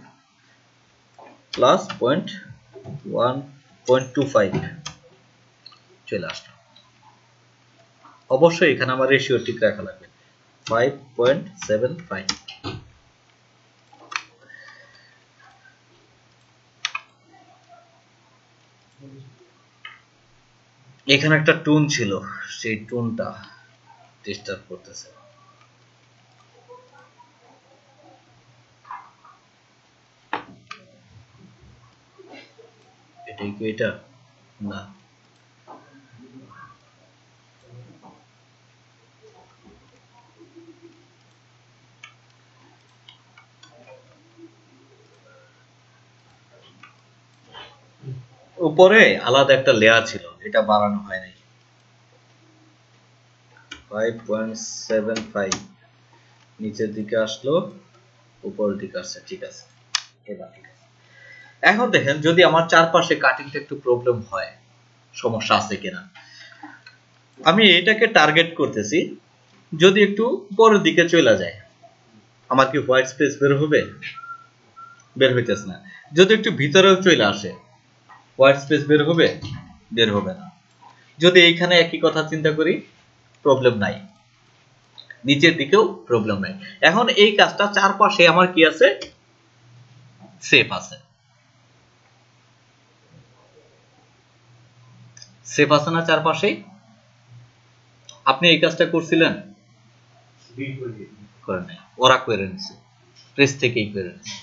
প্লাস 0.1.25 চলে আসলো। অবশ্যই এখানে আমার রেশিও ঠিক রাখা লাগবে 5.75। এখানে একটা টুন ছিল, সেই টুনটা ডিস্টার্ব করতেছে। এটাই কি এটা? না, উপরে আলাদা একটা লেয়ার ছিল, এটা বাড়ানো হয় নাই। 5.75 নিচের দিকে আসলো, উপরের দিকে আসছে, ঠিক আছে। এবার ঠিক আছে। এখন দেখেন, যদি আমার চারপাশে কাটিংটা একটু প্রবলেম হয়, সমস্যা আছে কিনা। আমি এটাকে টার্গেট করতেছি, যদি একটু উপরের দিকে চলে যায় আমার কি হোয়াইট স্পেস বের হবে? বের হইতেছে না। যদি একটু ভিতরেও চলে আসে হোয়াইট স্পেস বের হবে? বের হবে না। যদি এইখানে একই কথা চিন্তা করি, প্রবলেম নাই, নিচের দিকেও প্রবলেম নাই। এখন এই কাজটা চারপাশে আমার কি আছে? সেফ আছে। সেফ আছে না চারপাশে? আপনি এই কাজটা করছিলেন? করে নাই, ওরা করে নিছে, প্রেস থেকেই করে নিছে।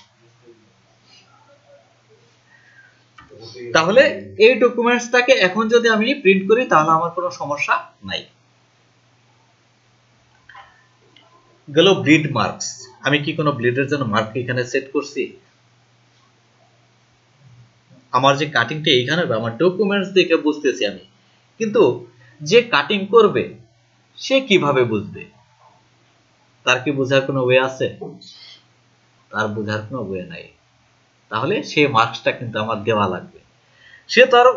তাহলে এই ডকুমেন্টসটাকে এখন যদি আমি প্রিন্ট করি তাহলে আমার কোনো সমস্যা নাই। গেল ব্লিড মার্কস। আমি কি কোনো ব্লিডের জন্য মার্ক এখানে সেট করছি? আমার যে কাটিংটা এইখানে হবে, আমার ডকুমেন্টস দেখে বুঝতেছি আমি, কিন্তু যে কাটিং করবে সে কিভাবে বুঝবে? তার কি বোঝার কোনো ওয়ে আছে? তার বোঝার কোনো ওয়ে নাই। তাহলে সে মার্কসটা কিন্তু আমার দেওয়া লাগবে। সে তো আর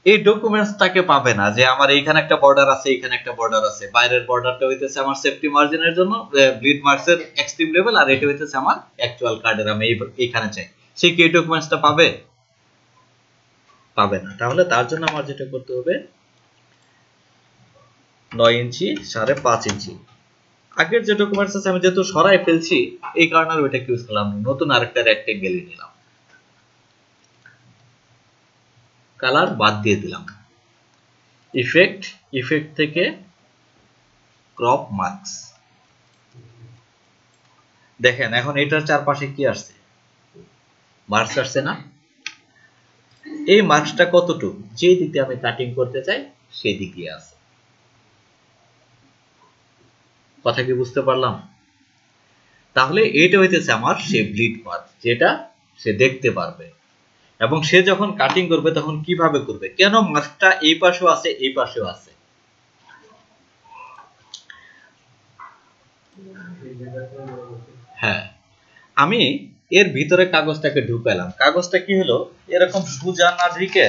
এই ডকুমেন্টসটাকে পাবে না যে আমার এইখানে একটা বর্ডার আছে, এইখানে একটা বর্ডার আছে, বাইরের বর্ডারটা হইতেছে আমার সেফটি মার্জিনের জন্য ব্লিড মার্কসের এক্সট্রিম লেভেল, আর এটা হইতেছে আমার অ্যাকচুয়াল কার্ডের আমি এইখানে চাই। সে কি এই ডকুমেন্টসটা পাবে? পাবে না। তাহলে তার জন্য আমার যেটা করতে হবে, 9 ইঞ্চি 5.5 ইঞ্চি আগের যে ডকুমেন্টস আছে আমি যেহেতু সরাই ফেলছি, এই কারণে ওইটা ইউজ করলাম, নতুন আরেকটা রেক্টেঙ্গেল নিলাম, কালার বাদ দিয়ে দিলাম, ইফেক্ট থেকে ক্রপ মার্কস। দেখেন এখন এটার চারপাশে কি আসছে? মার্কস আসছে না? এই মার্কসটা কতটুকু? যে দিকে আমি কাটিং করতে চাই সেই দিকে আছে। কথা কি বুঝতে পারলাম? তাহলে এটা হইতেছে আমার সেই ব্লিড মার্ক, যেটা সে দেখতে পারবে, এবং সে যখন কাটিং করবে তখন কিভাবে করবে, কেন মার্কটা এই পাশেও আছে এই পাশেও আছে। হ্যাঁ, আমি এর ভিতরে কাগজটাকে ঢুকাইলাম, কাগজটা কি হলো এরকম সোজা না ঢুকে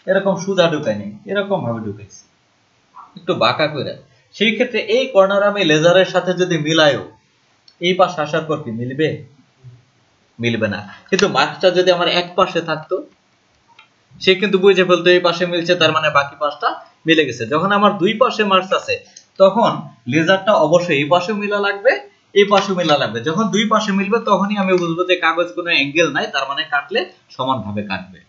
এরকম সোজা ঢুকাইনি, এরকম ভাবে ঢুকাইছি একটু বাঁকা করে। সেই ক্ষেত্রে এই কর্নার আমি লেজারের সাথে যদি মিলাইও, এই পাশে আসার পর কি মিলবে? মিলবে না। কিন্তু মার্কসটা যদি আমার এক পাশে থাকতো, সে কিন্তু বুঝে ফেলতো এই পাশে মিলছে, তার মানে বাকি পাশটা মিলে গেছে। যখন আমার দুই পাশে মার্কস আছে, তখন লেজারটা অবশ্যই এই পাশে মিলা লাগবে, এই পাশে মিলা লাগবে। যখন দুই পাশে মিলবে তখনই আমি বুঝবো যে কাগজ কোনো অ্যাঙ্গেল নাই, তার মানে কাটলে সমানভাবে কাটবে।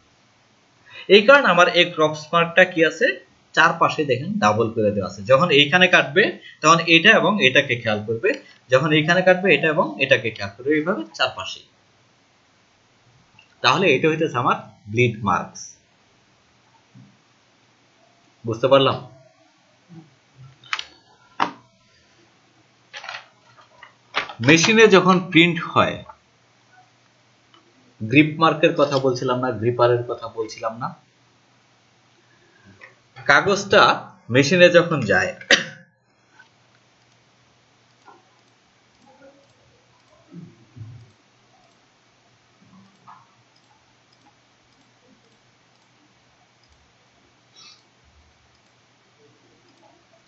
এই কারণে আমার এই ক্রস মার্কটা কি আছে, চারপাশে দেখেন ডাবল করে দেওয়া আছে। যখন এইখানে কাটবে তখন এটা এবং এটাকে খেয়াল করবে, যখন এইখানে কাটবে এটা এবং এটাকে খেয়াল করবে, এইভাবে চারপাশে। তাহলে এটা হইতেছে আমার ব্লিড মার্কস। বুঝতে পারলাম? মেশিনে যখন প্রিন্ট হয়, গ্রিপ মার্কের কথা বলছিলাম না, গ্রিপারের কথা বলছিলাম না, কাগজটা মেশিনে যখন যায়,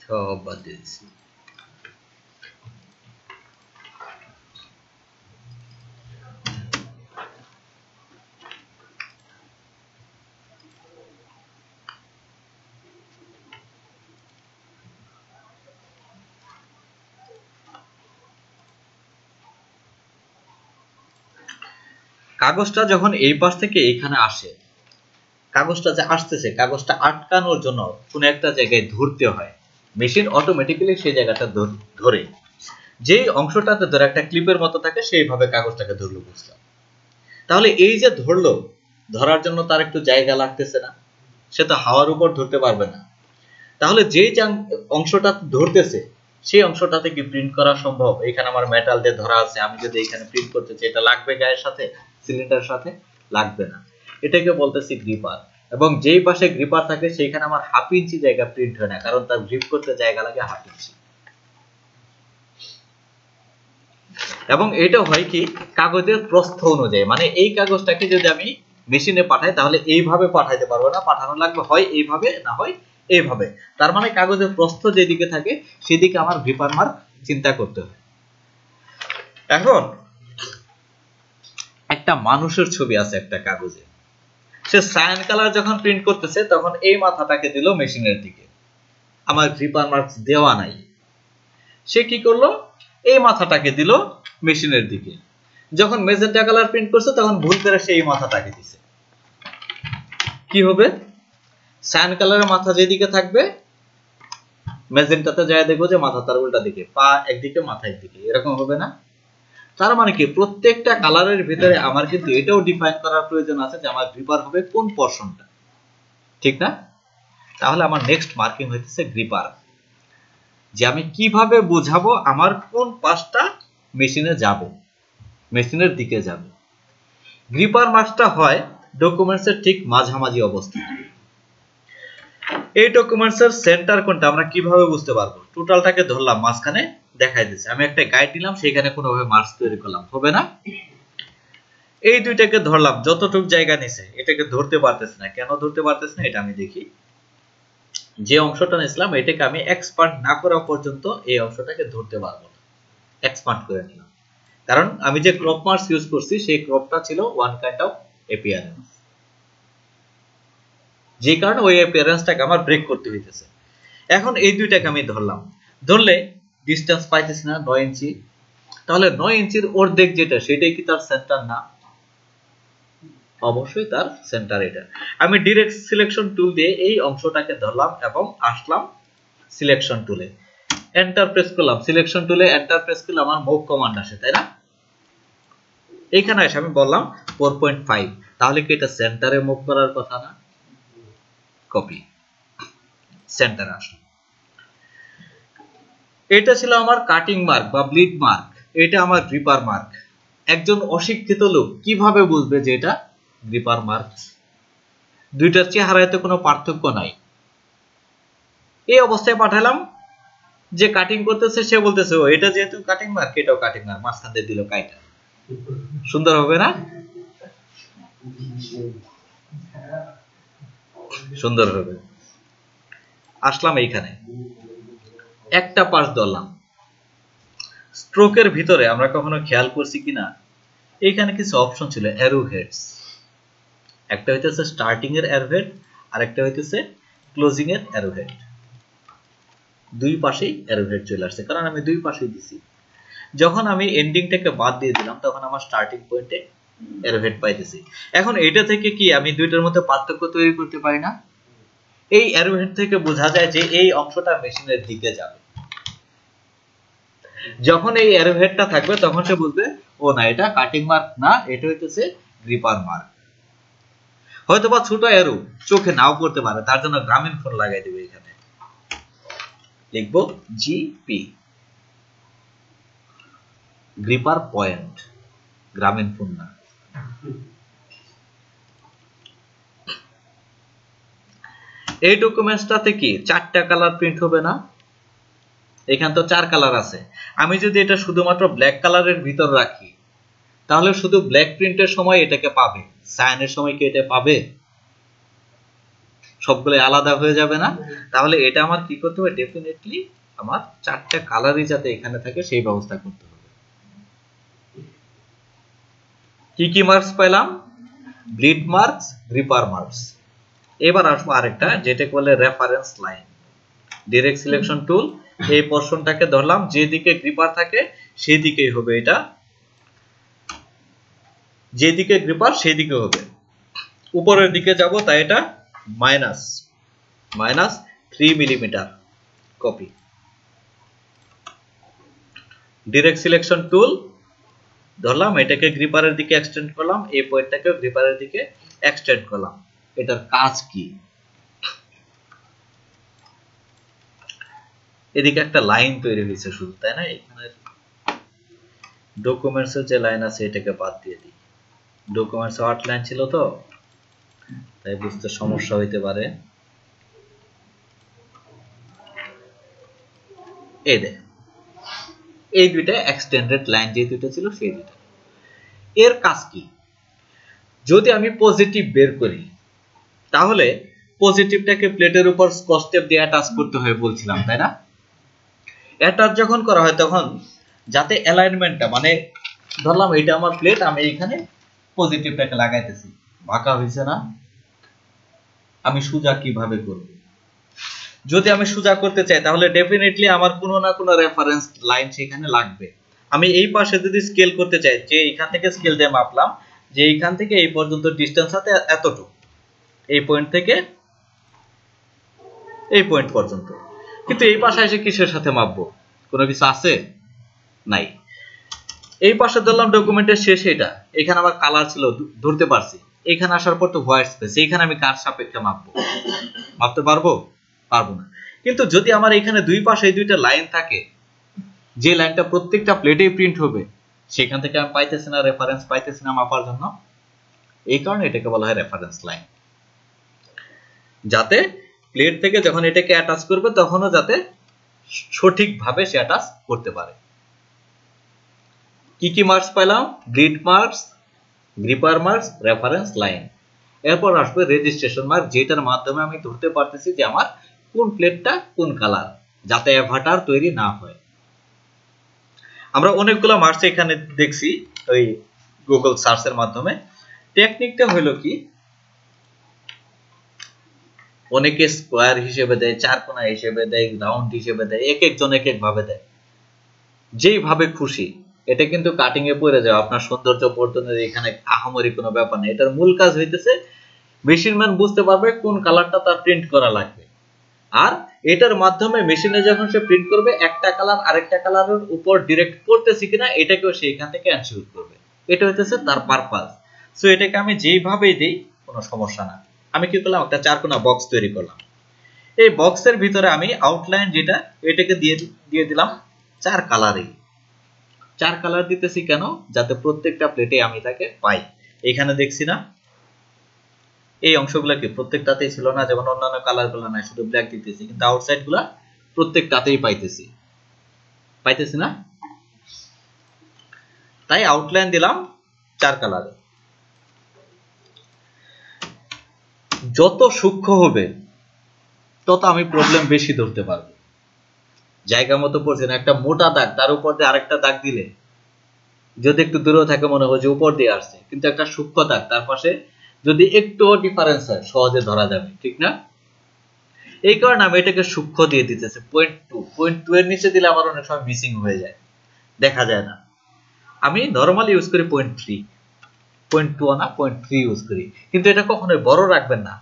সব বাদ দিয়েছি, কাগজটা যখন এই পাশ থেকে এইখানে আসে, কাগজটা যে আসতেছে, কাগজটা আটকানোর জন্য কোন একটা জায়গায় ধরতে হয়, মেশিন অটোমেটিক্যালি সেই জায়গাটা ধরে, যেই অংশটাতে ধরে একটা ক্লিপের মতো থাকে, সেইভাবে কাগজটাকে ধরলো, বুঝলাম। তাহলে এই যে ধরলো, ধরার জন্য তার একটু জায়গা লাগতেছে না? সে তো হাওয়ার উপর ধরতে পারবে না। তাহলে যেই অংশটা ধরতেছে সেই অংশটাতে কি প্রিন্ট করা সম্ভব? এখানে আমার মেটাল দিয়ে ধরা আছে, আমি যদি এখানে প্রিন্ট করতে চাই, এটা লাগবে গায়ের সাথে, সিলিন্ডারের সাথে? লাগবে না। এটাকে বলতেছি গ্রিপার। এবং যেই পাশে গ্রিপার থাকে সেইখানে আমার 1/2 ইঞ্চি জায়গা প্রিন্ট হয় না, কারণ তার গ্রিপ করতে জায়গা লাগে 1/2 ইঞ্চি। এবং এটা হয় কি, কাগজের প্রস্থ অনুযায়ী, মানে এই কাগজটাকে যদি আমি মেশিনে পাঠাই তাহলে এইভাবে পাঠাইতে পারবো না, পাঠানো লাগবে হয় এইভাবে, না হয় এইভাবে। তার মানে কাগজের প্রস্থ যেদিকে থাকে সেদিকে আমার গ্রিপার মার্ক চিন্তা করতে হয়। এখন একটা মানুষের ছবি আছে একটা কাগজে, সে সায়ান কালার যখন প্রিন্ট করতেছে তখন এই মাথাটাকে দিল মেশিনের দিকে, আমার গ্রিপার মার্কস দেওয়া নাই। সে কি করলো, এই মাথাটাকে দিল মেশিনের দিকে। যখন মেজেন্টা কালার প্রিন্ট করছে তখন ভুল করে সেই মাথাটাকে দিছে, কি হবে? সায়ান কালারের মাথা যেদিকে থাকবে, মেজেন্টাতে যায় দেখবো যে মাথা তার উল্টা দিকে, পা একদিকে মাথা একদিকে, এরকম হবে না? তার মানে কি, প্রত্যেকটা কালারের ভিতরে আমার কিন্তু এটাও ডিফাইন করার প্রয়োজন আছে যে আমার গ্রিপার হবে কোন পোরশনটা, ঠিক না? তাহলে আমার নেক্সট মার্কিং হইতেছে গ্রিপার, যে আমি কিভাবে বোঝাবো আমার কোন পাশটা মেশিনে যাবে, মেশিনের দিকে যাবে। গ্রিপার মার্কসটা হয় ডকুমেন্টসের ঠিক মাঝামাঝি অবস্থায়। এই ডকুমেন্টসের সেন্টার কোনটা আমরা কিভাবে বুঝতে পারবো? টোটালটাকে ধরলাম, মাঝখানে দেখাই দিচ্ছে, আমি একটা গাইড দিলাম, সেখানে কোনোভাবে মার্কস তৈরি করলাম, হবে না? এই দুইটাকে ধরলাম, যতটুক জায়গা নিছে এটাকে ধরতে পারতেছে না। কেন ধরতে পারতেছে না এটা আমি দেখি। যে অংশটা নিছিলাম এটাকে আমি এক্সপান্ড না করা পর্যন্ত এই অংশটাকে ধরতে পারবো না। এক্সপান্ড করে নিলাম, কারণ আমি যে ক্রপ মার্কস ইউজ করছি সেই ক্রপটা ছিল ওয়ান কাইন্ড অফ অ্যাপিয়ারেন্স, যে কারণে ওই অ্যাপিয়ারেন্সটাকে আমার ব্রেক করতে হইতেছে। এখন এই দুইটাকে আমি ধরলাম, ধরলে ডিসটেন্স পাইতেছি না 9 ইঞ্চি, তাহলে 9 ইঞ্চির অর্ধেক যেটা সেটাই কি তার সেন্টার না? অবশ্যই তার সেন্টার এটা। আমি ডিরেক্ট সিলেকশন টুল দিয়ে এই অংশটাকে ধরলাম এবং আসলাম সিলেকশন টুলে, এন্টার প্রেস করলাম। সিলেকশন টুলে এন্টার প্রেস করলে আমার মুভ কমান্ড আসে, তাই না? এইখানে এসে আমি বললাম 4.5, তাহলে কি এটা সেন্টারে মুভ করার কথা না? কপি, সেন্টারে আসলো। এটা ছিল আমার কাটিং মার্ক বা ব্লিড মার্ক, এটা আমার গ্রিপার মার্ক। একজন অশিক্ষিত লোক কিভাবে বুঝবে যে এটা গ্রিপার মার্ক? দুইটার চেহারায় তো কোনো পার্থক্য নাই। এই অবস্থায় পাঠালাম, যে কাটিং করতেছে সে বলতেছে ও এটা যেহেতু কাটিং মার্ক, এটাও কাটিং মার্ক, মাঝখান দিয়ে দিল কাইটা। সুন্দর হবে না? সুন্দর হবে। আসলাম এইখানে, একটা পাশ ধরলাম। স্ট্রোকের ভিতরে আমরা কখনো খেয়াল করছি কিনা, এইখানে কিছু অপশন ছিল, অ্যারো হেডস। একটা হইতেছে স্টার্টিং এর অ্যারো হেড, আর একটা হইতেছে ক্লোজিং এর অ্যারো হেড। দুই পাশেই অ্যারো হেড চলে আসছে, কারণ আমি দুই পাশেই দিছি। যখন আমি এন্ডিংটাকে বাদ দিয়ে দিলাম তখন আমার স্টার্টিং পয়েন্টে অ্যারো হেড পাইতেছি। এখন এটা থেকে কি আমি দুইটার মধ্যে পার্থক্য তৈরি করতে পারি না? এই অ্যারো হেড থেকে বোঝা যায় যে এই অংশটা মেশিনের দিকে যাবে। যখন এই অ্যারো হেডটা থাকবে তখন সে বুঝবে ও না, এটা কাটিং মার্ক না, এটা হইতেছে গ্রিপার মার্ক। হয়তোবা ছোট অ্যারো চোখে নাও পড়তে পারে, তার জন্য গ্রামীণ ফোন লাগাই দেবে। এখানে লিখবো জিপি, গ্রিপার পয়েন্ট, গ্রামীণ ফোন না। এই ডকুমেন্টসটাতে কি 4টা কালার প্রিন্ট হবে না? এখানে তো 4 কালার আছে। আমি যদি এটা শুধুমাত্র ব্ল্যাক কালারের ভিতর রাখি তাহলে শুধু ব্ল্যাক প্রিন্টের সময় এটাকে পাবে, সায়ানের সময় কি এটা পাবে? সবগুলো আলাদা হয়ে যাবে না? তাহলে এটা আমার কি করতে হবে? ডেফিনেটলি আমার 4টা কালারই যাতে এখানে থাকে সেই ব্যবস্থা করতে হবে। কি কি মার্কস পেলাম? Bleed marks, gripper marks. এবার আসবো আরেকটা, যেটাকে বলে reference line. Direct selection tool, এই পোরশনটাকে ধরলাম, যেদিকে গ্রিপার থাকে সেই দিকেই হবে এটা, যেদিকে গ্রিপার সেই দিকে হবে। উপরের দিকে যাব, তাই এটা -3 millimetre, copy. Direct selection tool ধরলাম, এটাকে গ্রিপারের দিকে এক্সটেন্ড করলাম, এই পয়েন্টটাকে গ্রিপারের দিকে এক্সটেন্ড করলাম। এটার কাজ কি? এদিকে একটা লাইন তৈরি হয়েছে শুধু, তাই না? এখানে ডকুমেন্টসের যে লাইন আছে এটাকে বাদ দিয়ে দিই। ডকুমেন্টস 8 লাইন ছিল তো, তাই বুঝতে সমস্যা হইতে পারে। এই দেখ, এই দুইটা এক্সটেন্ডেড লাইন যে দুইটা ছিল সেই দুইটা। এর কাজ কি? যদি আমি পজিটিভ বের করি তাহলে পজিটিভটাকে প্লেটের উপর স্কচ টেপ দিয়ে অ্যাটাচ করতে হয় বলছিলাম, তাই না? অ্যাটাচ যখন করা হয় তখন যাতে অ্যালাইনমেন্টটা, মানে ধরলাম এটা আমার প্লেট, আমি এখানে পজিটিভটাকে লাগাইতেছি, বাঁকা হয়েছে না? আমি সোজা কিভাবে করব? যদি আমি সোজা করতে চাই তাহলে ডেফিনেটলি আমার কোনো না কোনো রেফারেন্স লাইন সেখানে লাগবে। আমি এই পাশে যদি স্কেল করতে চাই, যে এখান থেকে স্কেল দিয়ে মাপলাম যে এইখান থেকে এই পর্যন্ত ডিসটেন্স আছে এতটুকু, এই পয়েন্ট থেকে এই পয়েন্ট পর্যন্ত, কিন্তু এই পাশে এসে কিসের সাথে মাপবো? কোনো কিছু আছে? নাই। এই পাশে ধরলাম ডকুমেন্টের শেষে এটা, এখানে আমার কালার ছিল ধরতে পারছি, এখানে আসার পর তো হোয়াইট স্পেস, এইখানে আমি কার সাপেক্ষে মাপবো? মাপতে পারবো? পারবো না। কিন্তু যদি আমার এখানে দুই পাশে এই দুইটা লাইন থাকে, যে লাইনটা প্রত্যেকটা প্লেটেই প্রিন্ট হবে, সেখান থেকে আমি পাইতেছি না রেফারেন্স, পাইতেছি না মাপার জন্য। এই কারণে এটাকে বলা হয় রেফারেন্স লাইন, যাতে প্লেট থেকে যখন এটাকে অ্যাটাচ করবে তখনও যাতে সঠিকভাবে সে অ্যাটাচ করতে পারে। কি কি মার্কস পেলাম? Grid marks, gripper marks, reference line. এরপর আসবে রেজিস্ট্রেশন মার্ক, যেটার মাধ্যমে আমি ধরতে পারতেছি যে আমার কোন প্লেটটা কোন কালার, যাতে অ্যাভাটার তৈরি না হয়। আমরা অনেকগুলো মার্কস এখানে দেখছি ওই গুগল সার্চের মাধ্যমে। টেকনিকটা হলো কি, অনেকে স্কোয়ার হিসেবে দেয়, চারকোনা হিসেবে দেয়, রাউন্ড হিসেবে দেয়, এক একজন এক এক ভাবে দেয়, যেইভাবে খুশি। এটা কিন্তু কাটিং এ পড়ে যাবে, আপনার সৌন্দর্য বর্ধনের এখানে আহামরি কোনো ব্যাপার নেই। এটার মূল কাজ হইতেছে মেশিন ম্যান বুঝতে পারবে কোন কালারটা তার প্রিন্ট করা লাগবে, আর এটার মাধ্যমে মেশিনে যখন সে প্রিন্ট করবে একটা কালার আরেকটা কালারের উপর ডিরেক্ট পড়তেছে কিনা এটাকেও সে এখান থেকে এনশিওর করবে। এটা হইতেছে তার পারপাস। সো এটাকে আমি যেইভাবেই দেই কোনো সমস্যা না। আমি কি করলাম, একটা চারকোনা বক্স তৈরি করলাম। এই বক্সের ভিতরে আমি আউটলাইন যেটা, এটাকে দিয়ে দিলাম 4 কালারে। 4 কালার দিতেছি কেন? যাতে প্রত্যেকটা প্লেটে আমি তাকে পাই। এখানে দেখছি না এই অংশগুলো কি প্রত্যেকটাতেই ছিল না, যেমন অন্যান্য কালারগুলো নাই, শুধু ব্ল্যাক দিতেছি, কিন্তু আউটসাইড গুলা প্রত্যেকটাতেই পাইতেছি না। তাই আউটলাইন দিলাম 4 কালারে। যত সূক্ষ্ম হবে তত আমি প্রবলেম বেশি ধরতে পারবো। জায়গা মতো পড়ছে না, একটা মোটা দাগ তার উপর দিয়ে আরেকটা দাগ দিলে যদি একটু দূরেও থাকে মনে হয় যে উপর দিয়ে আসছে, কিন্তু একটা সূক্ষ্ম দাগ তার পাশে যদি একটু ডিফারেন্স হয় সহজে ধরা যাবে, ঠিক না? এই কারণে আমি এটাকে সূক্ষ্ম দিয়ে দিতেছি 0.2 এর নিচে দিলে আমার অনেক সময় মিসিং হয়ে যায়, দেখা যায় না। আমি নরমালি ইউজ করি 0.2 না 0.3 ইউজ করি। কিন্তু এটা কখনোই বড় রাখবেন না।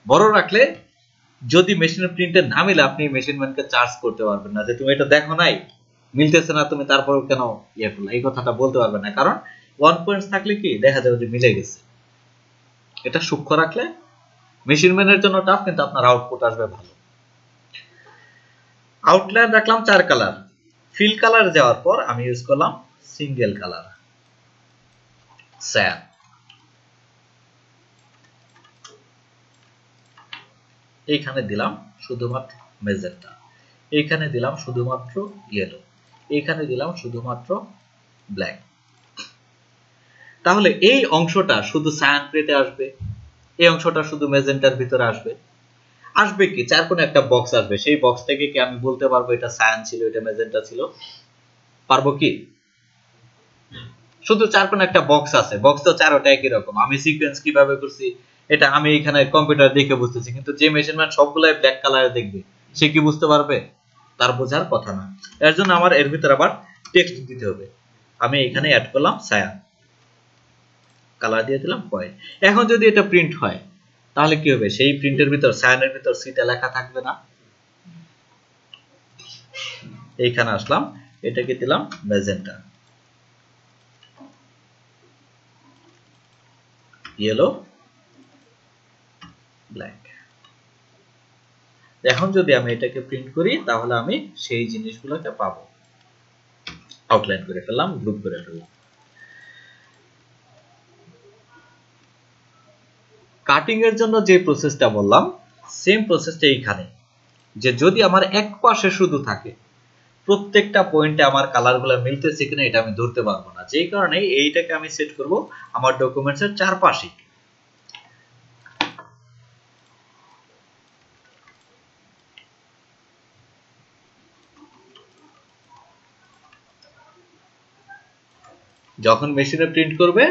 বড় রাখলে যদি মেশিনের প্রিন্টে না মিলে আপনি মেশিন ম্যানকে চার্জ করতে পারবেন না, যে তুমি এটা দেখো নাই, মিলতেছে না, তুমি তারপরেও কেন ইয়ে করলে, এই কথাটা বলতে পারবেন না। কারণ 1 পয়েন্ট থাকলে কি দেখা যাবে যে মিলে গেছে। এটা সূক্ষ্ম রাখলে মেশিন ম্যানের জন্য টাফ, কিন্তু আপনার আউটপুট আসবে ভালো। আউটলাইন রাখলাম 4 কালার। ফিল কালার যাওয়ার পর আমি ইউজ করলাম সিঙ্গেল কালার, স্যান। এইখানে দিলাম শুধুমাত্র মেজেন্টা, এইখানে দিলাম শুধুমাত্র ইয়েলো, এইখানে দিলাম শুধুমাত্র ব্ল্যাক। তাহলে এই অংশটা শুধু সায়ান প্লেটে আসবে, এই অংশটা শুধু মেজেন্টার ভিতরে আসবে কি 4 কোণে একটা বক্স আসবে। সেই বক্স থেকে কি আমি বলতে পারবো এটা সায়ান ছিল, এটা মেজেন্টা ছিল? পারবো কি? শুধু 4 কোণে একটা বক্স আছে, বক্স তো চারোটা একই রকম। আমি সিকোয়েন্স কিভাবে করছি এটা আমি এখানে কম্পিউটার দেখে বুঝতেছি, কিন্তু যে মেশিন ম্যান সবগুলাই ব্ল্যাক কালারে দেখবে সে কি বুঝতে পারবে? তার বোঝার কথা না। এর জন্য আমার এর ভিতরে আবার টেক্সট দিতে হবে। আমি এখানে অ্যাড করলাম সায়ান, কালার দিয়ে দিলাম পয়েন্ট। এখন যদি এটা প্রিন্ট হয় তাহলে কি হবে? সেই প্রিন্টের ভিতর সায়ানের ভিতর সিটা লেখা থাকবে না। এইখানে আসলাম, এটাকে দিলাম ম্যাজেন্টা, ইয়েলো, ব্ল্যাক। এখন যদি আমি এটাকে প্রিন্ট করি তাহলে আমি সেই জিনিসগুলোকে পাবো। আউটলাইন করে ফেললাম, গ্রুপ করে ফেললাম। কাটিং এর জন্য যে প্রসেসটা বললাম সেম প্রসেসটা এইখানে, যে যদি আমার এক পাশে শুধু থাকে, প্রত্যেকটা পয়েন্টে আমার কালারগুলো মিলতেছে কিনা এটা আমি ধরতে পারবো না। যেই কারণে এইটাকে আমি সেট করব আমার ডকুমেন্টসের চারপাশে। যখন মেশিনে প্রিন্ট করবে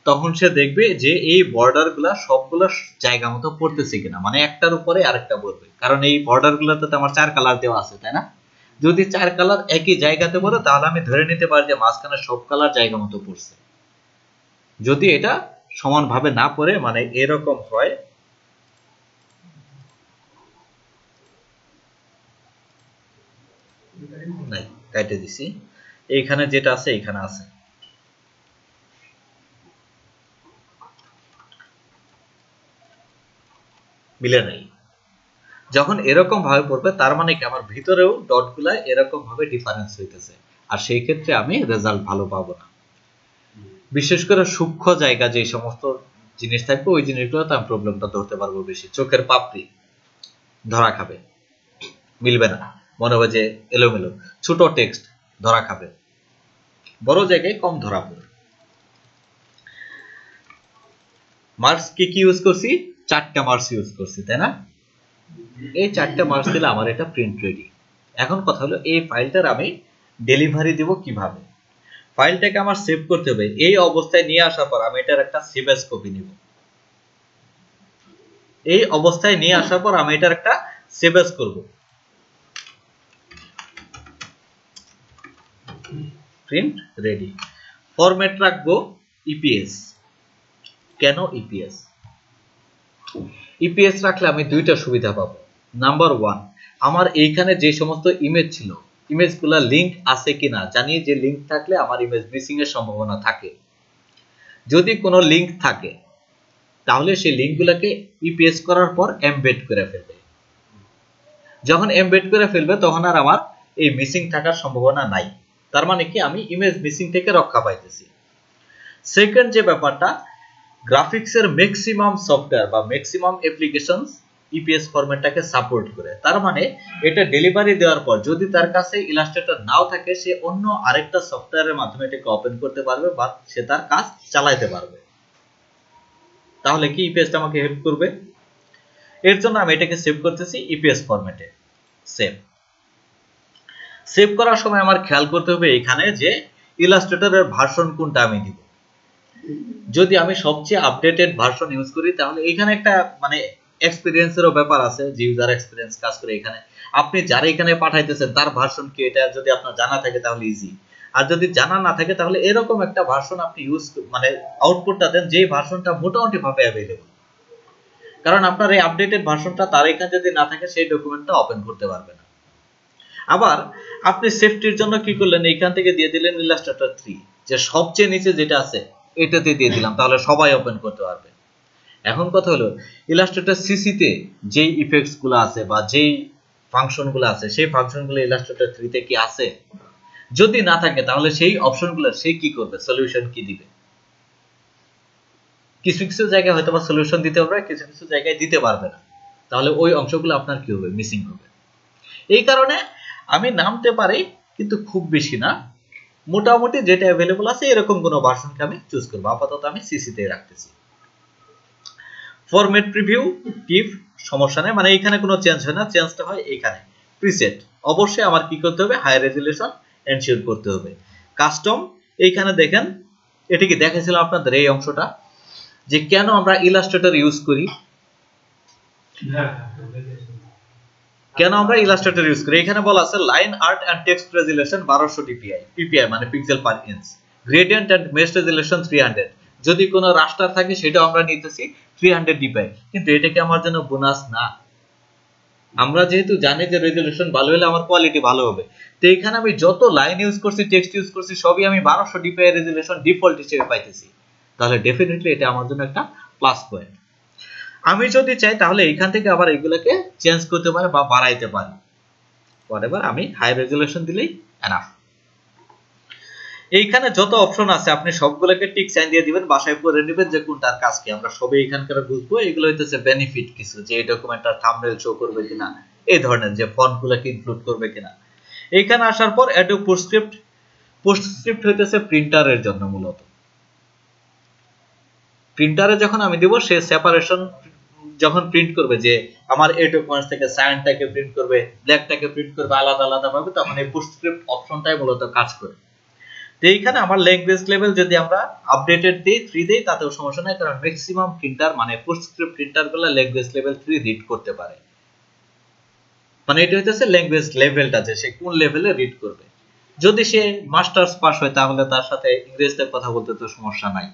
তখন সে দেখবে যে এই বর্ডারগুলো সবগুলো জায়গা মতো পড়তেছে কিনা, মানে একটার উপরে আরেকটা পড়বে। কারণ এই বর্ডারগুলোতে তো আমার 4 কালার দেওয়া আছে, তাই না? যদি 4 কালার একই জায়গাতে পড়ে তাহলে আমি ধরে নিতে পারি যে মাঝখানে সব কালার জায়গা মতো পড়ছে। যদি এটা সমানভাবে না পড়ে, মানে এরকম হয়, নাই কাটে দিছি, এইখানে যেটা আছে এইখানে আছে, মিলে নাই। যখন এরকম ভাবে পড়বে তার মানে কি আমার ভিতরেও ডটগুলা এরকম ভাবে ডিফারেন্স হইতেছে, আর সেই ক্ষেত্রে আমি রেজাল্ট ভালো পাবো না। বিশেষ করে সূক্ষ্ম জায়গা যে সমস্ত জিনিস থাকবে, ওই জিনিসগুলোতে আমি প্রবলেমটা ধরতে পারবো বেশি। চোখের পাপড়ি ধরা খাবে, মিলবে না, মনে হবে যে এলোমেলো। ছোট টেক্সট ধরা খাবে, বড় জায়গায় কম ধরা পড়বে। মার্কস কি কি ইউজ করছি? 4টা মার্কস ইউজ করছি, তাই না? এই 4টা মার্কস দিলে আমার এটা প্রিন্ট রেডি। এখন কথা হলো এই ফাইলটার আমি ডেলিভারি দিব কিভাবে? ফাইলটাকে আমার সেভ করতে হবে। এই অবস্থায় নিয়ে আসার পর আমি এটার একটা সেভ অ্যাজ কপি নিব। এই অবস্থায় নিয়ে আসার পর আমি এটার একটা সেভ অ্যাজ করব। Print ready. ফরম্যাট রাখবো ইপিএস। কেন ইপিএস? ইপিএস রাখলে আমি দুইটা সুবিধা পাবো। নাম্বার 1, আমার এইখানে যে সমস্ত ইমেজ ছিল, ইমেজগুলো লিংক আছে কিনা জানি। যে লিংক থাকলে আমার ইমেজ মিসিং এর সম্ভাবনা থাকে। যদি কোনো লিংক থাকে তাহলে সেই লিংকগুলোকে ইপিএস করার পর এমবেড করে ফেলবে। যখন এমবেড করে ফেলবে তখন আর আমার এই মিসিং থাকার সম্ভাবনা নাই। তার মানে কি, আমি ইমেজ মিসিং থেকে রক্ষা পাইতেছি। সেকেন্ড যে ব্যাপারটা, গ্রাফিক্সের ম্যাক্সিমাম সফটওয়্যার বা ম্যাক্সিমাম অ্যাপ্লিকেশনস ইপিএস ফরম্যাটটাকে সাপোর্ট করে। তার মানে এটা ডেলিভারি দেওয়ার পর যদি তার কাছে ইলাস্ট্রেটর নাও থাকে, সে অন্য আরেকটা সফটওয়্যারের মাধ্যমে এটাকে ওপেন করতে পারবে বা সে তার কাজ চালাতে পারবে। তাহলে কি ইপিএসটা আমাকে হেল্প করবে? এর জন্য আমি এটাকে সেভ করতেছি ইপিএস ফরম্যাটে। সেভ করার সময় আমার খেয়াল করতে হবে এখানে যে ইলাস্ট্রেটরের ভার্সন কোনটা আমি দিব। যদি আমি সবচেয়ে আপডেটেড ভার্সন ইউজ করি তাহলে এখানে একটা মানে এক্সপেরিয়েন্সেরও ব্যাপার আছে, যে ইউজার এক্সপেরিয়েন্স কাজ করে এখানে। আপনি যারা এখানে পাঠাইতেছেন তার ভার্সন কি, এটা যদি আপনার জানা থাকে তাহলে ইজি। আর যদি জানা না থাকে তাহলে এরকম একটা ভার্সন আপনি ইউজ মানে আউটপুটটা দেন যে ভার্সনটা মোটামুটি ভাবে অ্যাভেলেবল। কারণ আপনার এই আপডেটেড ভার্সনটা তার এখানে যদি না থাকে সেই ডকুমেন্টটা ওপেন করতে পারবে না। আবার আপনি সেফটির জন্য কি করলেন, এইখান থেকে দিয়ে দিলেন ইলাস্ট্রেটর 3, যে সবচেয়ে নিচে যেটা আছে এটাতে দিয়ে দিলাম, তাহলে সবাই ওপেন করতে পারবে। এখন কথা হলো ইলাস্ট্রেটর সিসিতে যেই ইফেক্টস গুলো আছে বা যেই ফাংশন গুলো আছে সেই ফাংশন গুলো ইলাস্ট্রেটর 3 তে কি আছে? যদি না থাকে তাহলে সেই অপশন গুলো সে কি করবে, সলিউশন কি দিবে? কিছু কিছু জায়গায় হয়তো বা সলিউশন দিতে পারবে, কিছু কিছু জায়গায় দিতে পারবে না। তাহলে ওই অংশগুলো আপনার কি হবে, মিসিং হবে। এই কারণে আমি নামতে পারি কিন্তু খুব বেশি না, মোটামুটি যেটা অ্যাভেলেবল আছে এরকম কোনো ভার্সনকে আমি চুজ করব। আপাতত আমি সিসিতে রাখতেছি। ফরম্যাট প্রিভিউ টিপ সমস্যা নেই, মানে এখানে কোনো চেঞ্জ হয় না, চেঞ্জটা হয় এখানে প্রিসেট। অবশ্যই আমার কি করতে হবে, হাই রেজুলেশন এনশিওর করতে হবে। কাস্টম, এইখানে দেখেন এটা কি দেখাইছিলাম আপনাদের এই অংশটা, যে কেন আমরা ইলাস্ট্রেটর ইউজ করি। কেন আমরা ইলাস্ট্রেটর ইউজ করি? এখানে বলা আছে line art and text resolution 1200 DPI, PPI মানে pixel per inch, gradient and mesh resolution 300। যদি কোনো রাস্টার থাকে সেটা আমরা নিতেছি 300 ডিপিআই। কিন্তু এটা কি আমার জন্য বোনাস না? আমরা যেহেতু জানি যে রেজুলেশন ভালো হলে আমার কোয়ালিটি ভালো হবে, তো এখানে আমি যত লাইন ইউজ করছি, টেক্সট ইউজ করছি, সবই আমি 1200 ডিপিআই রেজুলেশন ডিফল্ট হিসেবে পাইতেছি। তাহলে ডেফিনেটলি এটা আমার জন্য একটা প্লাস পয়েন্ট। আমি যদি চাই তাহলে এখান থেকে আবার এগুলোকে চেঞ্জ করতে পারি বা বাড়াইতে পারি। whatever, আমি হাই রেজুলেশন দিলেই এনাফ। এইখানে যত অপশন আছে আপনি সবগুলোকে টিক সাইন দিয়ে দিবেন, বাসায় পড়ে নেবেন যে কোনটার কাজ কি। আমরা সবই এখানকার বুঝবো। এগুলো হইতেছে বেনিফিট কিছু, যে এই ডকুমেন্টটার থাম্বনেল শো করবে কিনা, এই ধরনের যে ফন্টগুলোকে ইনক্লুড করবে কিনা। এইখানে আসার পর অ্যাডোব পোস্টস্ক্রিপ্ট। পোস্টস্ক্রিপ্ট হইতেছে প্রিন্টারের জন্য মূলত। প্রিন্টারে যখন আমি দেব সে সেপারেশন যখন প্রিন্ট করবে, যে আমার এই ডকুমেন্টস থেকে সাইনটাকে প্রিন্ট করবে, ব্ল্যাকটাকে প্রিন্ট করবে আলাদা আলাদা ভাবে, তখন এই পোস্টস্ক্রিপ্ট অপশনটাই মূলত কাজ করে। তো এইখানে আমার ল্যাঙ্গুয়েজ লেভেল যদি আমরা আপডেটেড দিই 3 দেই তাতেও সমস্যা নাই, কারণ ম্যাক্সিমাম প্রিন্টার মানে পোস্টস্ক্রিপ্ট প্রিন্টারগুলো ল্যাঙ্গুয়েজ লেভেল 3 রিড করতে পারে। মানে এটা হইতেছে ল্যাঙ্গুয়েজ লেভেলটা, যে সে কোন লেভেলে রিড করবে। যদি সে মাস্টার্স পাস হয় তাহলে তার সাথে ইংরেজিতে কথা বলতে তো সমস্যা নাই।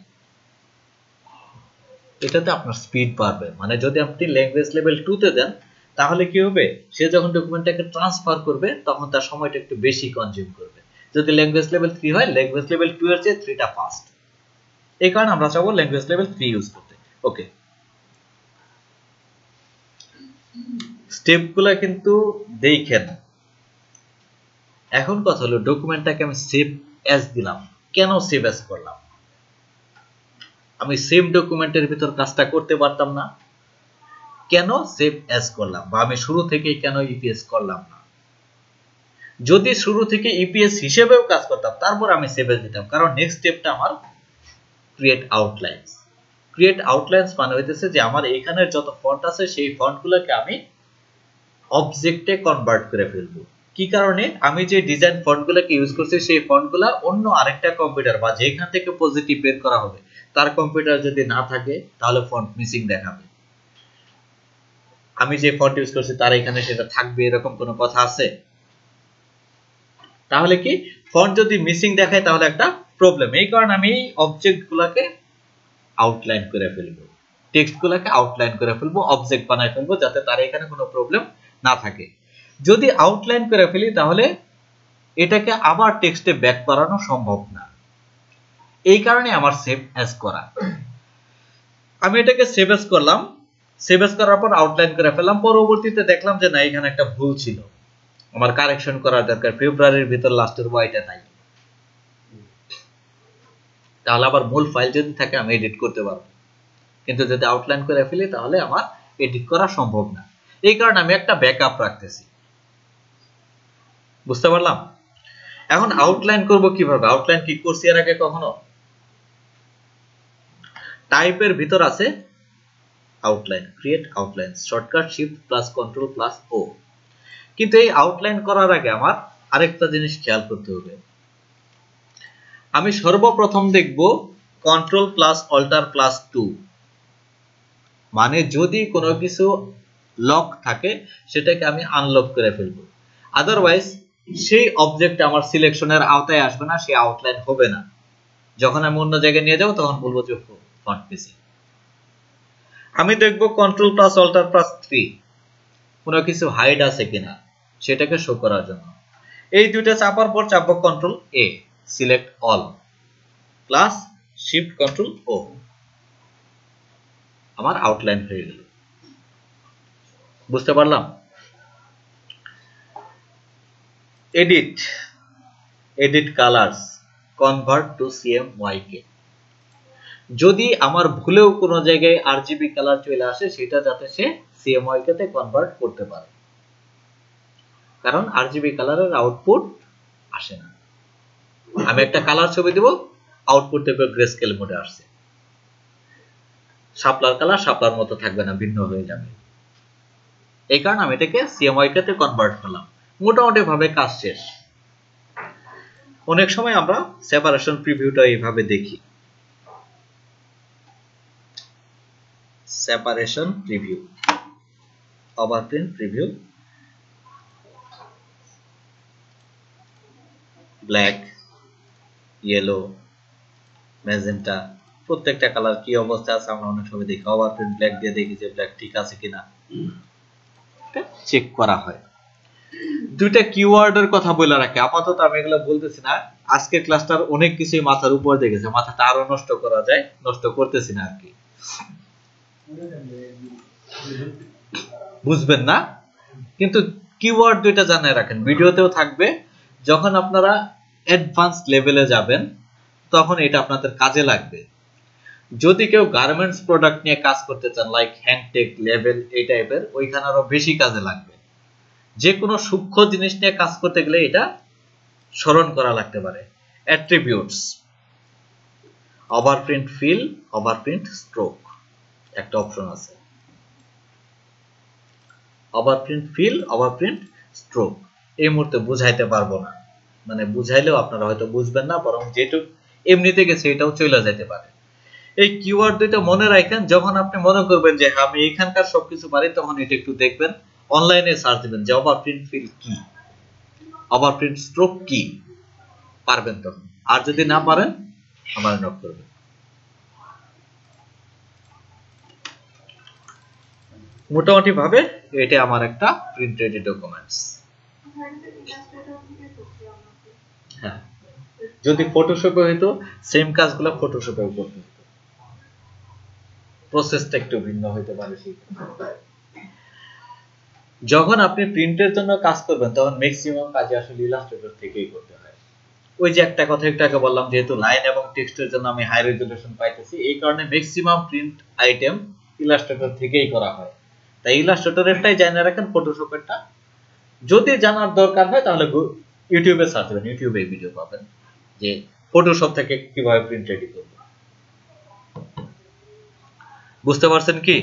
এটাতে আপনার স্পিড বাড়বে। মানে যদি আপনি ল্যাঙ্গুয়েজ লেভেল 2 তে দেন তাহলে কি হবে, সে যখন ডকুমেন্টটাকে ট্রান্সফার করবে তখন তার সময়টা একটু বেশি কনজিউম করবে। যদি ল্যাঙ্গুয়েজ লেভেল 3 হয়, ল্যাঙ্গুয়েজ লেভেল 2 এর চেয়ে 3টা ফাস্ট। এই কারণে আমরা চাবো ল্যাঙ্গুয়েজ লেভেল 3 ইউজ করতে। ওকে, স্টেপগুলো কিন্তু দেখেন। এখন কথা হলো ডকুমেন্টটাকে আমি সেভ অ্যাজ দিলাম, কেন সেভ অ্যাজ করলাম? আমি সেম ডকুমেন্টের ভিতর কাজটা করতে পারতাম না? কেন সেভ অ্যাজ করলাম, বা আমি শুরু থেকেই কেন ইপিএস করলাম না? যদি শুরু থেকে ইপিএস হিসেবেও কাজ করতাম, তারপর আমি সেভ অ্যাজ দিতাম, কারণ নেক্সট স্টেপটা আমার ক্রিয়েট আউটলাইনস। ক্রিয়েট আউটলাইনস মানে হইতেছে যে আমার এখানের যত ফন্ট আছে সেই ফন্টগুলোকে আমি অবজেক্টে কনভার্ট করে ফেলবো। কি কারণে? আমি যে ডিজাইন ফন্টগুলোকে ইউজ করছি সেই ফন্টগুলো অন্য আরেকটা কম্পিউটার বা যেখান থেকে পজিটিভ বের করা হবে তার কম্পিউটার যদি না থাকে তাহলে ফন্ট মিসিং দেখাবে। আমি যে ফন্ট ইউজ করছি তার এখানে সেটা থাকবে এরকম কোনো কথা আছে? তাহলে কি ফন্ট যদি মিসিং দেখায় তাহলে একটা প্রবলেম। এই কারণে আমি এই অবজেক্টগুলোকে আউটলাইন করে ফেলবো, টেক্সটগুলোকে আউটলাইন করে ফেলবো, অবজেক্ট বানায় ফেলবো যাতে তার এখানে কোনো প্রবলেম না থাকে। যদি আউটলাইন করে ফেলি তাহলে এটাকে আবার টেক্সটে ব্যাক করানো সম্ভব না। এই কারণে আমার সেভ অ্যাজ করা। আমি এটাকে সেভ অ্যাজ করলাম, সেভ অ্যাজ করার পর আউটলাইন করে ফেললাম। পরবর্তীতে দেখলাম যে না, এখানে একটা ভুল ছিল, আমার কারেকশন করার দরকার। ফেব্রুয়ারির ভিতর লাস্টের ওয়াইটা নাই, তাহলে আবার মূল ফাইল যদি থাকে আমি এডিট করতে পারবো, কিন্তু যদি আউটলাইন করে ফেলি তাহলে আমার এডিট করা সম্ভব না। এই কারণে আমি একটা ব্যাকআপ রাখতেছি। বুঝতে পারলাম? এখন আউটলাইন করব কিভাবে? আউটলাইন কি করছি এর আগে কখনো? টাইপের ভিতর আছে outline, create outline, shortcut shift plus control plus O. কিন্তু এই আউটলাইন করার আগে আমার আরেকটা জিনিস খেয়াল করতে হবে। আমি সর্বপ্রথম দেখব কন্ট্রোল প্লাস অল্টার প্লাস 2, মানে যদি কোনো কিছু লক থাকে সেটাকে আমি আনলক করে ফেলবো। আদারওয়াইজ সেই অবজেক্ট আমার সিলেকশনের আওতায় আসবে না, সেই আউটলাইন হবে না। যখন আমি অন্য জায়গায় নিয়ে যাব তখন বলবো যে ফন্ট মিসিং। আমি দেখব কন্ট্রোল প্লাস অল্টার প্লাস 3 কোনো কিছু হাইড আছে কিনা সেটাকে শো করার জন্য। এই দুইটা চাপার পর চাপবো control A, select all, plus shift control O, আমার আউটলাইন হয়ে গেল। বুঝতে পারলাম? Edit, edit colours, convert to CMYK। যদি আমার ভুলেও কোনো জায়গায় RGB কালার চলে আসে সেটা যাতে সে CMYK তে কনভার্ট করতে পারে, কারণ RGB কালারের আউটপুট আসে না। আমি একটা কালার ছবি দেব, আউটপুট দেখবে গ্রেস্কেল মোডে আসছে, শাপলার কালার শাপলার মতো থাকবে না, ভিন্ন হয়ে যাবে। এই কারণে আমি এটাকে CMYK তে কনভার্ট করলাম। মোটামুটি ভাবে কাজ শেষ। অনেক সময় আমরা সেপারেশন প্রিভিউটা এইভাবে দেখি, separation preview, overprint preview, black, yellow, magenta, প্রত্যেকটা কালার কি অবস্থা আছে আমরা অনেক সময় দেখি। ওভারপ্রিন্ট ব্ল্যাক দিয়ে দেখি যে ব্ল্যাক ঠিক আছে কিনা, এটা চেক করা হয়। দুইটা কিওয়ার্ডের কথা বলে রাখি, আপাতত আমি এগুলো বলতেছি না। আজকের ক্লাসটার অনেক কিছুই মাথার উপর দিয়ে গেছে, মাথাটা আরো নষ্ট করা যায়, নষ্ট করতেছি না আর কি। বুঝবেন না, কিন্তু কিওয়ার্ড দুইটা জানায় রাখেন, ভিডিওতেও থাকবে। যখন আপনারা অ্যাডভান্স লেভেলে যাবেন তখন এটা আপনাদের কাজে লাগবে। যদি কেউ গার্মেন্টস প্রোডাক্ট নিয়ে কাজ করতে চান, লাইক হ্যান্ডটেক, লেভেল, এই টাইপের, ওইখানে আরো বেশি কাজে লাগবে। যে কোনো সূক্ষ্ম জিনিস নিয়ে কাজ করতে গেলে এটা স্মরণ করা লাগতে পারে। Attributes, overprint fill, overprint stroke, একটা অপশন আছে। ওভারপ্রিন্ট ফিল, ওভারপ্রিন্ট স্ট্রোক এই মুহূর্তে বুঝাইতে পারবো না, মানে বুঝাইলেও আপনারা হয়তো বুঝবেন না, বরং যেটুক এমনিতে গেছে এটাও চলে যেতে পারে। এই কিওয়ার্ড দুইটা মনে রাখেন। যখন আপনি মনে করবেন যে আমি এখানকার সবকিছু পারি, তখন এটা একটু দেখবেন, অনলাইনে সার্চ দিবেন যে ওভারপ্রিন্ট ফিল কি, ওভারপ্রিন্ট স্ট্রোক কি, পারবেন তখন। আর যদি না পারেন আমার নক করবেন। মোটামুটি ভাবে এটা আমার একটা প্রিন্ট রেডি ডকুমেন্টস। হ্যাঁ, যদি ফটোশপে হইতো সেম কাজগুলো ফটোশপেও করতে হতো, প্রসেসটা একটু ভিন্ন হইতে পারে। যখন আপনি প্রিন্টের জন্য কাজ করবেন তখন ম্যাক্সিমাম কাজ আসলে ইলাস্ট্রেটর থেকেই করতে হয়। ওই যে একটা কথা একটু আগে বললাম, যেহেতু লাইন এবং টেক্সটের জন্য আমি হাই রেজুলেশন পাইতেছি, এই কারণে ম্যাক্সিমাম প্রিন্ট আইটেম ইলাস্ট্রেটর থেকেই করা হয়। তাই ইলাস্ট্রেটরেরটাই জানা রাখেন, ফটোশপেরটা যদি জানার দরকার হয় তাহলে ইউটিউবে সার্চ করবেন, ইউটিউবে ভিডিও পাবেন যে ফটোশপ থেকে কিভাবে প্রিন্ট রেডি করব। বুঝতে পারছেন কি?